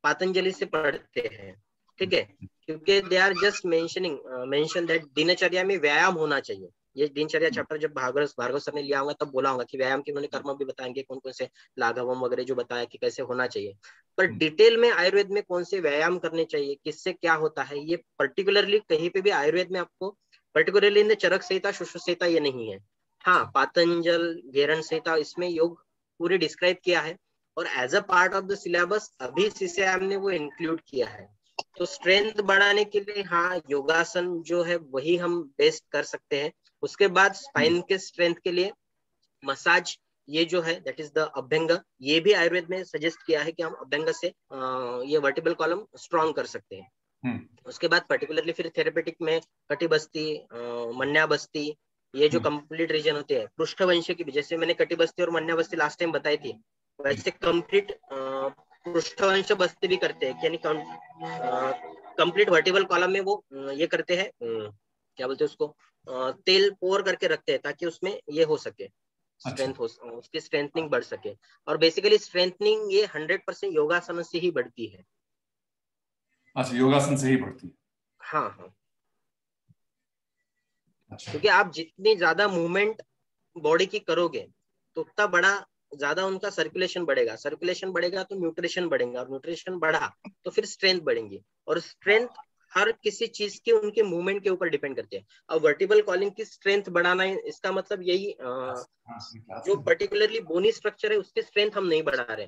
पतंजलि से पढ़ते हैं, ठीक है। क्योंकि they are just mention that दिनचर्या में व्यायाम होना चाहिए। ये दिनचर्या चैप्टर जब भार्गव सर ने लिया होगा तब बोला होगा कि व्यायाम के उन्होंने कर्म भी बताएंगे, कौन कौन से लाघवम वगैरह जो बताया कि कैसे होना चाहिए। पर डिटेल में आयुर्वेद में कौन से व्यायाम करने चाहिए, किससे क्या होता है, ये पर्टिकुलरली कहीं पे भी आयुर्वेद में आपको पर्टिकुलरली इन चरक संहिता, सुश्रुत संहिता ये नहीं है। हाँ, पातंजल, घेरन संहिता इसमें योग पूरे डिस्क्राइब किया है, और as a part of the syllabus अभी सीसीआईएम ने वो इंक्लूड किया है। तो स्ट्रेंथ बढ़ाने के लिए हाँ योगासन जो है वही हम बेस्ट कर सकते हैं। उसके बाद स्पाइन के स्ट्रेंथ के लिए मसाज ये जो है दैट इज द अभ्यंग, ये भी आयुर्वेद में सजेस्ट किया है कि हम अभ्यंग से ये वर्टिबल कॉलम स्ट्रॉन्ग कर सकते हैं। उसके बाद पर्टिकुलरली फिर थेरेपेटिक में कटिबस्ती, मन्याबस्ती, ये जो कंप्लीट रीजन होते हैं पृष्ठवंश की भी, जैसे मैंने कटिबस्ती और मन्याबस्ती लास्ट टाइम बताई थी, वैसे कंप्लीट पृष्ठवंश बस्ती भी करते हैं, यानी कंप्लीट वर्टिबल कॉलम में वो ये करते हैं, क्या बोलते हैं उसको, तेल पोर करके रखते हैं ताकि उसमें ये हो सके, अच्छा, स्ट्रेंथ हो, उसकी स्ट्रेंथनिंग बढ़ सके। और बेसिकली स्ट्रेंथनिंग ये 100% योगासन से ही बढ़ती है। अच्छा, योगासन से ही बढ़ती है। हाँ हाँ, अच्छा, क्योंकि आप जितनी ज्यादा मूवमेंट बॉडी की करोगे तो उतना बड़ा ज्यादा उनका सर्कुलेशन बढ़ेगा, सर्कुलेशन बढ़ेगा तो न्यूट्रिशन बढ़ेगा, और न्यूट्रिशन बढ़ा तो फिर स्ट्रेंथ बढ़ेंगी, और स्ट्रेंथ हर किसी चीज की उनके मूवमेंट के ऊपर डिपेंड करती है। अब वर्टिबल कॉलिंग की स्ट्रेंथ बढ़ाना है, इसका मतलब यही जो पर्टिकुलरली बोनी स्ट्रक्चर है उसकी स्ट्रेंथ हम नहीं बढ़ा रहे,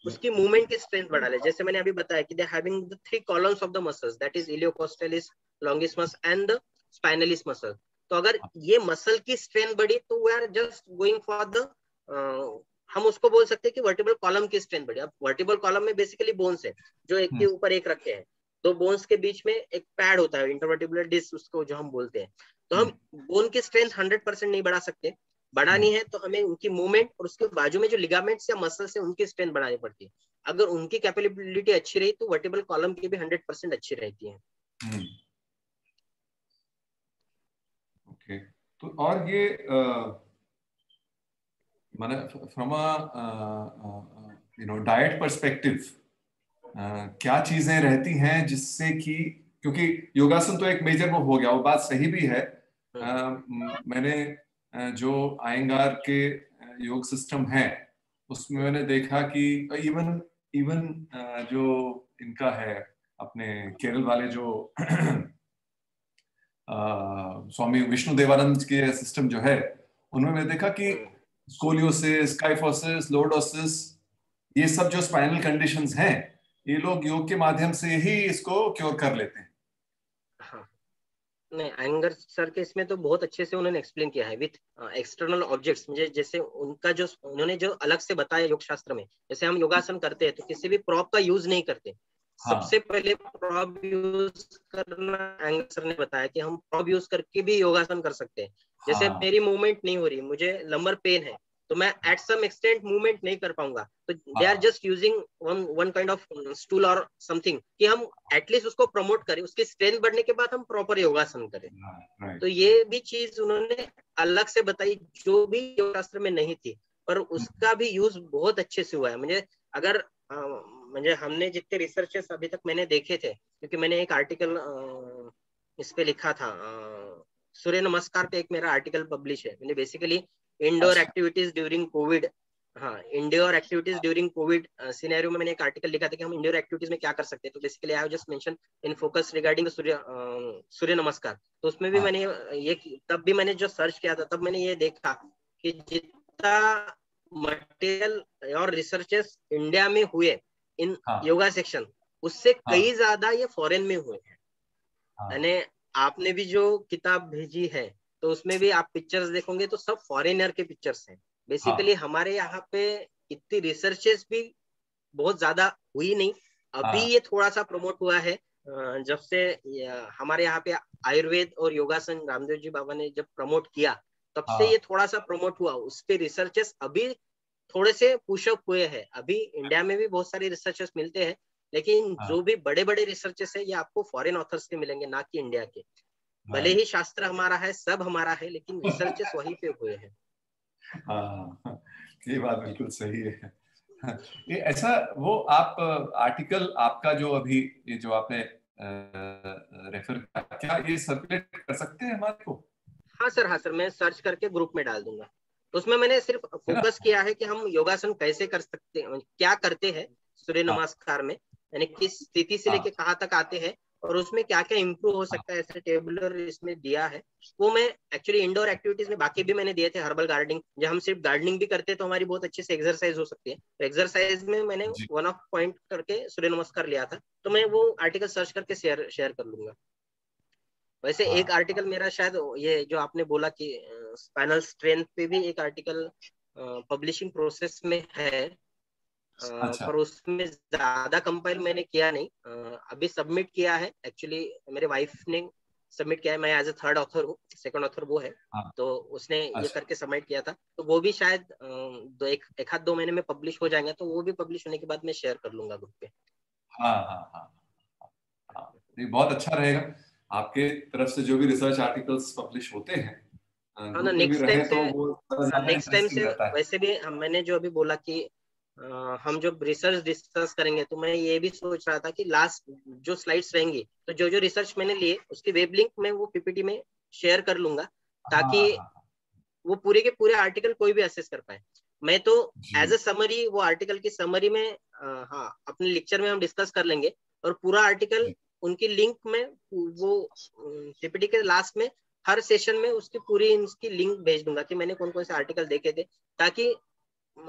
उसकी मूवमेंट की स्ट्रेंथ बढ़ा रहे। जैसे मैंने अभी बताया कि they having the 3 columns of the muscles, that is iliocostalis, longissimus and the spinalis muscle. तो अगर ये मसल की स्ट्रेंथ बढ़ी तो we are just going for the, हम उसको बोल सकते हैं कि वर्टिबल कॉलम की स्ट्रेंथ बढ़ी। अब वर्टिबल कॉलम में बेसिकली बोन्स है जो एक के ऊपर एक रखे हैं, दो बोन्स के बीच में एक पैड होता है इंटरवर्टिबुलर डिस्क उसको जो हम बोलते हैं। तो हम बोन की स्ट्रेंथ 100% नहीं बढ़ा सकते, बढ़ानी है तो हमें उनकी मूवमेंट और उसके बाजू में जो लिगामेंट्स या मसल्स है उनकी स्ट्रेंथ बढ़ानी पड़ती है। अगर उनकी कैपेबिलिटी अच्छी रही तो वर्टिबल कॉलम की भी 100% अच्छी रहती है। ओके, तो और ये माने फ्रॉम अ डाइट पर्सपेक्टिव क्या चीजें रहती हैं जिससे कि, क्योंकि योगासन तो एक मेजर वो हो गया, वो बात सही भी है। मैंने जो आयंगार के योग सिस्टम है उसमें मैंने देखा कि इवन इवन जो इनका है अपने केरल वाले जो स्वामी विष्णु देवानंद के सिस्टम जो है, उनमें मैंने देखा कि स्कोलियोसिस, काइफोसिस, लॉर्डोसिस, ये सब जो स्पाइनल कंडीशंस हैं ये लोग योग के माध्यम से ही इसको क्योर कर लेते हैं। हाँ, नहीं अयंगर सर के इसमें तो बहुत अच्छे से उन्होंने एक्सप्लेन किया है विथ एक्सटर्नल ऑब्जेक्ट्स। मुझे जैसे उनका जो उन्होंने जो अलग से बताया योग शास्त्र में, जैसे हम योगासन करते हैं तो किसी भी प्रॉप का यूज नहीं करते, हाँ सबसे पहले प्रॉप यूज करना अयंगर सर ने बताया कि हम प्रॉप यूज करके भी योगासन कर सकते हैं। जैसे हाँ मेरी मूवमेंट नहीं हो रही, मुझे लंबर पेन है, तो मैं एट सम एक्सटेंट मूवमेंट नहीं कर पाऊंगा, तो दे आर हाँ just using one one kind of stool और समथिंग, कि हम एटलीस्ट उसको प्रमोट करें, उसकी स्ट्रेंथ बढ़ने के बाद हम प्रॉपर योगासन करें। राइट। तो ये भी चीज उन्होंने अलग से बताई जो भी योग शास्त्र में नहीं थी, पर उसका भी यूज बहुत अच्छे से हुआ है। मुझे अगर मुझे हमने जितने रिसर्चेस अभी तक मैंने देखे थे, क्योंकि मैंने एक आर्टिकल इस पे लिखा था, सूर्य नमस्कार पे एक मेरा आर्टिकल पब्लिश है। मैंने बेसिकली इंडोर अच्छा एक्टिविटीज ड्यूरिंग कोविड, हाँ indoor activities during Covid scenario में मैंने एक आर्टिकल लिखा था कि हम इंडोर एक्टिविटीज में क्या कर सकते हैं। तो basically I have just mention in focus regarding Surya Namaskar. तो उसमें भी हाँ मैंने ये, तब भी मैंने जो सर्च किया था तब मैंने ये देखा कि जितना मटेरियल और रिसर्चेस इंडिया में हुए इन हाँ योगा सेक्शन, उससे हाँ कई ज्यादा ये फॉरेन में हुए हैं। हाँ यानी आपने भी जो किताब भेजी है तो उसमें भी आप पिक्चर्स देखोगे तो सब फॉरेनर के पिक्चर्स हैं। बेसिकली हाँ हमारे यहाँ पे इतनी रिसर्चेस भी बहुत ज्यादा हुई नहीं। अभी हाँ ये थोड़ा सा प्रमोट हुआ है, जब से हमारे यहाँ पे आयुर्वेद और योगासन रामदेव जी बाबा ने जब प्रमोट किया, तब से हाँ ये थोड़ा सा प्रमोट हुआ। उस पे रिसर्चेस अभी थोड़े से पुशअप हुए हैं। अभी इंडिया में भी बहुत सारे रिसर्चेस मिलते हैं, लेकिन हाँ जो भी बड़े बड़े रिसर्चेस है ये आपको फॉरेन ऑथर्स के मिलेंगे, ना कि इंडिया के। भले राइट। ही शास्त्र हमारा है, सब हमारा है, लेकिन रिसर्चेस वहीं पे हुए हैं। हाँ ये बात बिल्कुल सही है। ये ऐसा वो आप आर्टिकल आपका जो अभी ये जो आपने रेफर किया, क्या ये सर्कुलेट कर सकते हैं हमारे को? हाँ सर, हाँ सर, मैं सर्च करके ग्रुप में डाल दूंगा। तो उसमें मैंने सिर्फ है ना? फोकस किया है कि हम योगासन कैसे कर सकते हैं, क्या करते हैं सूर्य हाँ नमस्कार में, यानी किस स्थिति से लेके हाँ कहाँ तक आते हैं, और उसमें क्या क्या इम्प्रूव हो हाँ सकता है, ऐसे टेबुलर इसमें दिया है। वो मैं एक्चुअली इंडोर एक्टिविटीज में बाकी भी मैंने दिए थे, हर्बल गार्डनिंग, जब हम सिर्फ गार्डनिंग भी करते हैं तो हमारी बहुत अच्छे से एक्सरसाइज हो सकती है। तो एक्सरसाइज में मैंने जी। वन ऑफ पॉइंट करके सूर्य नमस्कार लिया था, तो मैं वो आर्टिकल सर्च करके शेयर शेयर कर लूंगा। वैसे एक हाँ आर्टिकल मेरा शायद ये जो आपने बोला कि स्पाइनल स्ट्रेंथ पे भी एक आर्टिकल पब्लिशिंग प्रोसेस में है, अच्छा पर उसमें ज्यादा कंपाइल मैंने किया नहीं। अभी सबमिट किया है एक्चुअली, मेरे वाइफ ने सबमिट किया है, मैं एज ए थर्ड ऑथर हूँ, सेकंड ऑथर वो है। हाँ तो उसने ये अच्छा करके सबमिट किया था, तो वो भी शायद एक आध 2 महीने में पब्लिश हो जाएंगे, तो वो भी पब्लिश होने के बाद मैं शेयर कर लूंगा ग्रुप पे। हाँ हाँ हाँ हाँ ये बहुत अच्छा रहेगा। आपके तरफ से जो भी रिसर्च आर्टिकल्स पब्लिश होते हैं हाँ ना, ग्रुप में भी रहे तो वो ज्यादा नेक्स्ट टाइम इंटरेस्टिंग से रहता है। वैसे भी मैंने जो अभी बोला कि हम जो रिसर्च डिस्कस करेंगे, तो मैं ये भी सोच रहा था कि लास्ट जो स्लाइड्स रहेंगी, तो जो जो रिसर्च मैंने लिए उसकी वेब लिंक मैं वो पीपीटी में शेयर कर लूंगा, हाँ ताकि हाँ वो पूरे के पूरे आर्टिकल कोई भी एसेस कर पाए। मैं तो एज जी ए समरी वो आर्टिकल की समरी में हाँ अपने लेक्चर में हम डिस्कस कर लेंगे, और पूरा आर्टिकल जी उनकी लिंक में वो पीपीटी के लास्ट में हर सेशन में उसकी पूरी इसकी लिंक भेज दूंगा कि मैंने कौन कौन से आर्टिकल देखे थे, ताकि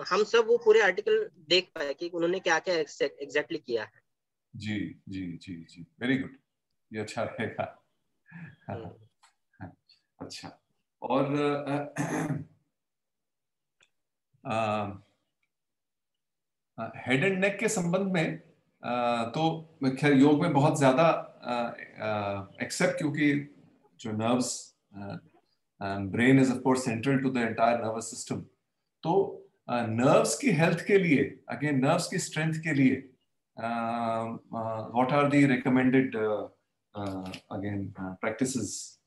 हम सब वो पूरे आर्टिकल देख पाए कि उन्होंने क्या क्या एग्जैक्टली किया है। जी जी जी जी वेरी गुड। ये अच्छा रहेगा। हाँ, हम्म। हाँ, अच्छा। और हेड एंड नेक के संबंध में तो खैर योग में बहुत ज्यादा एक्सेप्ट क्योंकि जो nerves brain is of course central to the entire nervous system. तो नर्व्स की हेल्थ के लिए, अगेन नर्व्स की स्ट्रेंथ के लिए what are the recommended again practices,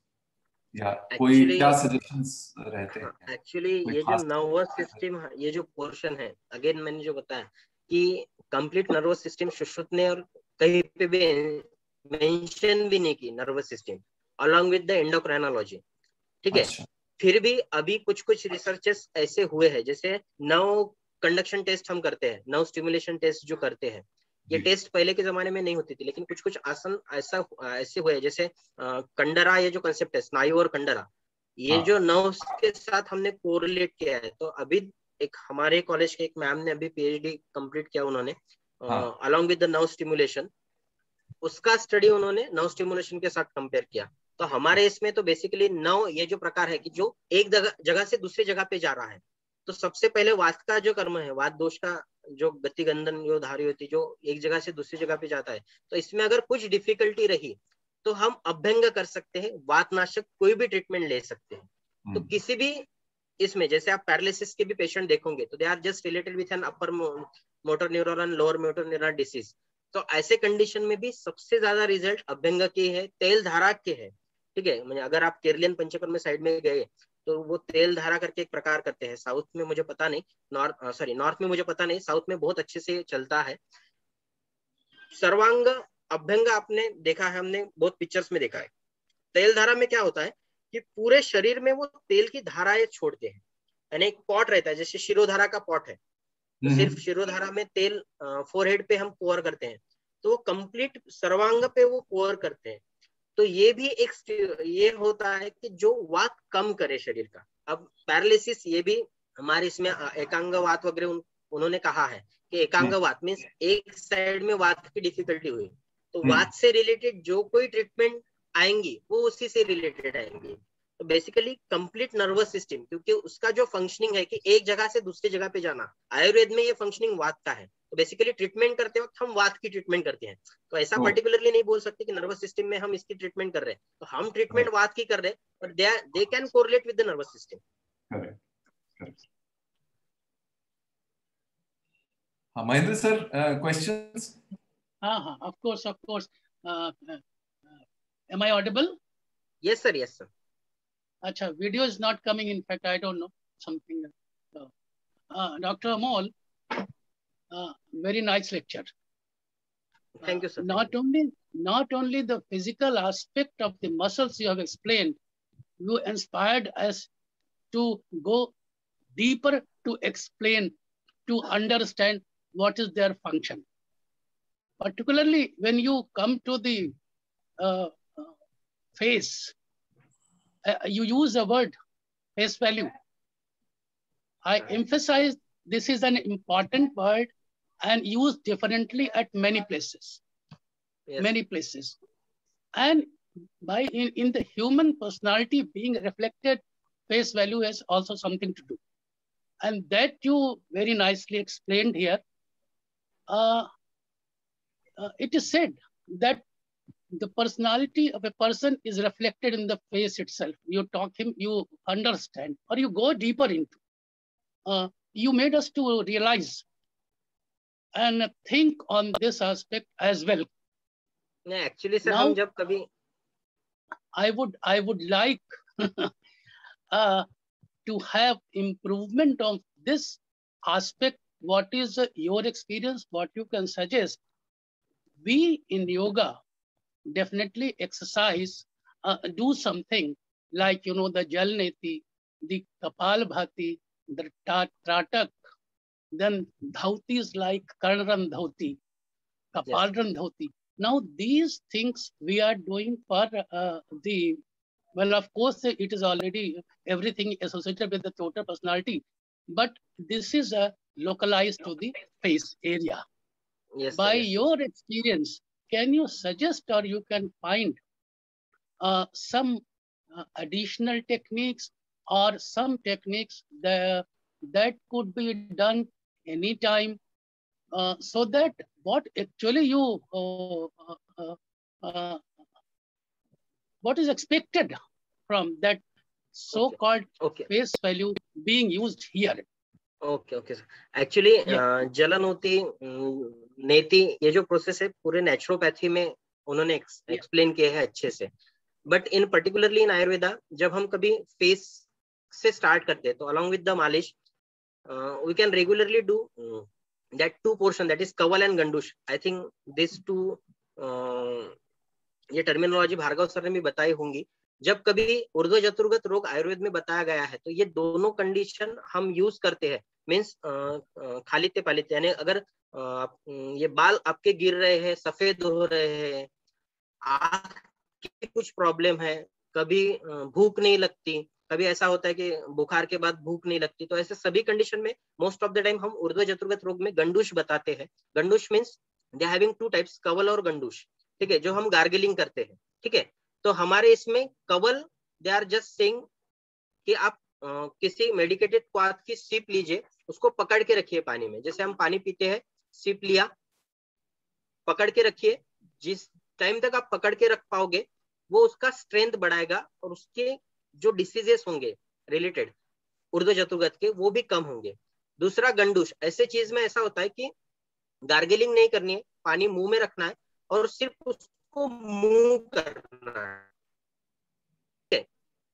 या कोई एक्चुअली क्या सजेशंस रहते हाँ, हैं? एक्चुअली कोई ये जो खास? नर्वस सिस्टम, ये जो पोर्शन है, अगेन मैंने जो बताया कि कंप्लीट नर्वस सिस्टम सुश्रुत ने और कहीं पे भी मेंशन भी नहीं की nervous system along with the endocrinology, ठीक है। अच्छा फिर भी अभी कुछ कुछ रिसर्चेस ऐसे हुए हैं, जैसे नर्व कंडक्शन टेस्ट हम करते हैं, नर्व स्टिमुलेशन टेस्ट जो करते हैं, ये जी टेस्ट पहले के जमाने में नहीं होती थी, लेकिन कुछ कुछ आसन ऐसा ऐसे हुए, जैसे कंडरा, ये जो कंसेप्ट है स्नायु और कंडरा, ये जो हाँ नर्व्स के साथ हमने कोरिलेट किया है। तो अभी एक हमारे कॉलेज के एक मैम ने अभी पीएचडी कंप्लीट किया उन्होंने, along with the nerve stimulation, उसका स्टडी उन्होंने नर्व स्टिमुलेशन के साथ कंपेयर किया। तो हमारे इसमें तो बेसिकली नर्व ये जो प्रकार है कि जो एक जगह से दूसरी जगह पे जा रहा है, तो सबसे पहले वात का जो कर्म है, वात दोष का जो गति गंधन जो धारी होती जो एक जगह से दूसरी जगह पे जाता है, तो इसमें अगर कुछ डिफिकल्टी रही तो हम अभ्यंग कर सकते हैं, वातनाशक कोई भी ट्रीटमेंट ले सकते हैं। तो किसी भी इसमें जैसे आप पैरालिसिस के भी पेशेंट देखोगे तो they are just related with an upper motor neuron lower motor neuron disease. तो ऐसे कंडीशन में भी सबसे ज्यादा रिजल्ट अभ्यंग के है, तेल धारा के है। ठीक है, मतलब अगर आप केरलियन पंचकर्म साइड में गए तो वो तेल धारा करके एक प्रकार करते हैं, साउथ में मुझे पता नहीं, नॉर्थ में मुझे पता नहीं, साउथ में बहुत अच्छे से चलता है। सर्वांग अभ्यंग आपने देखा है, हमने बहुत पिक्चर्स में देखा है। तेल धारा में क्या होता है कि पूरे शरीर में वो तेल की धाराएं छोड़ते हैं, यानी एक पॉट रहता है, जैसे शिरोधारा का पॉट है, तो सिर्फ शिरोधारा में तेल फोरहेड पे हम पोर करते हैं, तो वो कंप्लीट सर्वांग पे वो पोर करते हैं। तो ये भी एक ये होता है कि जो वात कम करे शरीर का। अब पैरालिसिस ये भी हमारे इसमें एकांग वात वगैरह उन्होंने कहा है कि एकांग वात मीन्स एक साइड में वात की डिफिकल्टी हुई, तो वात से रिलेटेड जो कोई ट्रीटमेंट आएंगी वो उसी से रिलेटेड आएंगी। तो बेसिकली कंप्लीट नर्वस सिस्टम, क्योंकि उसका जो फंक्शनिंग है कि एक जगह से दूसरी जगह पे जाना, आयुर्वेद में ये फंक्शनिंग वात का है। तो बेसिकली ट्रीटमेंट करते वक्त हम वात की ट्रीटमेंट करते हैं, तो ऐसा पर्टिकुलरली नहीं बोल सकते कि नर्वस सिस्टम में हम इसकी ट्रीटमेंट कर रहे हैं, तो हम ट्रीटमेंट वात की कर रहे हैं, और they can correlate with the nervous system. Mahendra sir, questions? हाँ, of course. Am I audible? Yes sir, yes sir. Acha, video is not coming. In fact, I don't know something. Dr. Amol, very nice lecture. Thank you sir. Not only the physical aspect of the muscles you have explained, you inspired us to go deeper to explain, to understand what is their function. Particularly when you come to the face, you use the word face value. I emphasize this is an important word and used differently at many places. Yes. Many places. And in the human personality being reflected, face value has also something to do. And that you very nicely explained here. It is said that the personality of a person is reflected in the face itself. You talk him, you understand, or you go deeper into. You made us to realize and think on this aspect as well. No, actually, sir, now, jab kabhi... I would like to have improvement of this aspect. What is your experience? What you can suggest? We in yoga definitely exercise, do something like, the Jalneti, the Kapalbhati, the Tratak, then dhautis like Karnaran dhauti, Kapalran dhauti. Now these things we are doing for well, of course, it is already everything associated with the total personality, but this is localized to the face area. Yes, by yes. your experience, can you suggest or you can find some additional techniques or some techniques that could be done anytime so that what actually you what is expected from that so-called face value being used here? Okay, sir. Actually, जलनोति नेति ये जो प्रोसेस है पूरे नेचुरोपैथी में उन्होंने एक्सप्लेन किया है अच्छे से, but in particularly in Ayurveda जब हम कभी फेस से स्टार्ट करते हैं तो along with the malish we can regularly do that two portion, that is kaval and gandush. I think this two ये टर्मिनोलॉजी भार्गव सर ने भी बताई होंगी. जब कभी ऊर्ध्व चतुर्गत रोग आयुर्वेद में बताया गया है तो ये दोनों कंडीशन हम यूज करते हैं. मीन्स खालित्य पालित्य, यानी अगर ये बाल आपके गिर रहे हैं, सफेद हो रहे हैं, आँख की कुछ प्रॉब्लम है, कभी भूख नहीं लगती, कभी ऐसा होता है कि बुखार के बाद भूख नहीं लगती, तो ऐसे सभी कंडीशन में मोस्ट ऑफ द टाइम हम ऊर्ध्व जतुर्गत रोग में गंडूश बताते हैं। Gandush means they having two types, कवल और गंडूश, ठीक है, जो हम गार्गलिंग करते हैं, ठीक है। तो हमारे इसमें कवल, दे आर जस्ट सेइंग कि आप किसी मेडिकेटेड क्वाथ की सिप लीजिए, उसको पकड़ के रखिए पानी में, जैसे हम पानी पीते हैं, सिप लिया, पकड़ के रखिए, जिस टाइम तक आप पकड़ के रख पाओगे वो उसका स्ट्रेंथ बढ़ाएगा और उसके जो डिसीजेस होंगे रिलेटेड ऊर्ध्व जतुर्गत के वो भी कम होंगे। दूसरा गंडूश, ऐसे चीज में ऐसा होता है कि गार्गलिंग नहीं करनी है, पानी मुंह में रखना है और सिर्फ उसको मूव करना है,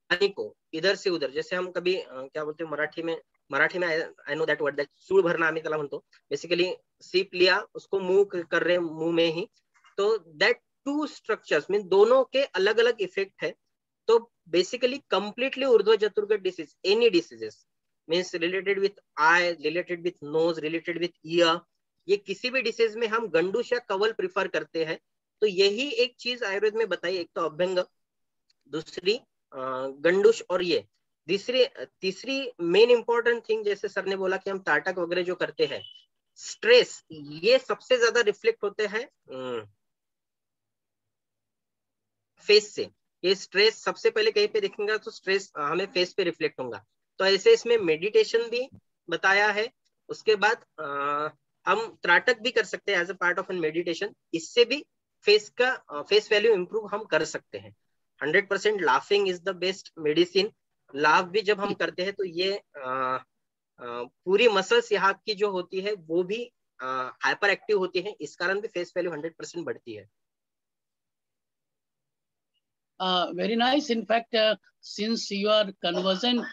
पानी को इधर से उधर, जैसे हम कभी क्या बोलते हैं मराठी में I know that word, that सूळ भरणं आम्ही त्याला म्हणतो, बेसिकली सिप लिया, उसको मूव कर रहे मुंह में ही, तो दैट टू स्ट्रक्चर्स मीन दोनों के अलग अलग इफेक्ट है। तो बेसिकली कंप्लीटली ऊर्ध्व जतुर्गत disease, any diseases means related with eye, related with nose, related with ear, ये किसी भी डिसीज में हम गंडूश या कवल प्रिफर करते हैं। तो यही एक चीज आयुर्वेद में बताई, एक तो अभ्यंग, दूसरी गंडूश, और ये तीसरी मेन इंपॉर्टेंट थिंग, जैसे सर ने बोला कि हम ताटक वगैरह जो करते हैं, स्ट्रेस, ये सबसे ज्यादा रिफ्लेक्ट होते हैं फेस से। ये स्ट्रेस सबसे पहले कहीं पे दिखेगा तो स्ट्रेस हमें फेस पे रिफ्लेक्ट होगा। तो ऐसे इसमें मेडिटेशन भी बताया है। उसके बाद हम त्राटक भी कर सकते हैं as a part of an meditation, इससे भी फेस वैल्यू इंप्रूव हम कर सकते हैं। 100% laughing is the best medicine. Laugh भी जब हम करते हैं तो ये पूरी मसल्स यहाँ की जो होती है वो भी हाइपर एक्टिव होती है, इस कारण भी फेस वैल्यू 100% बढ़ती है। Very nice. In fact, since you are conversant with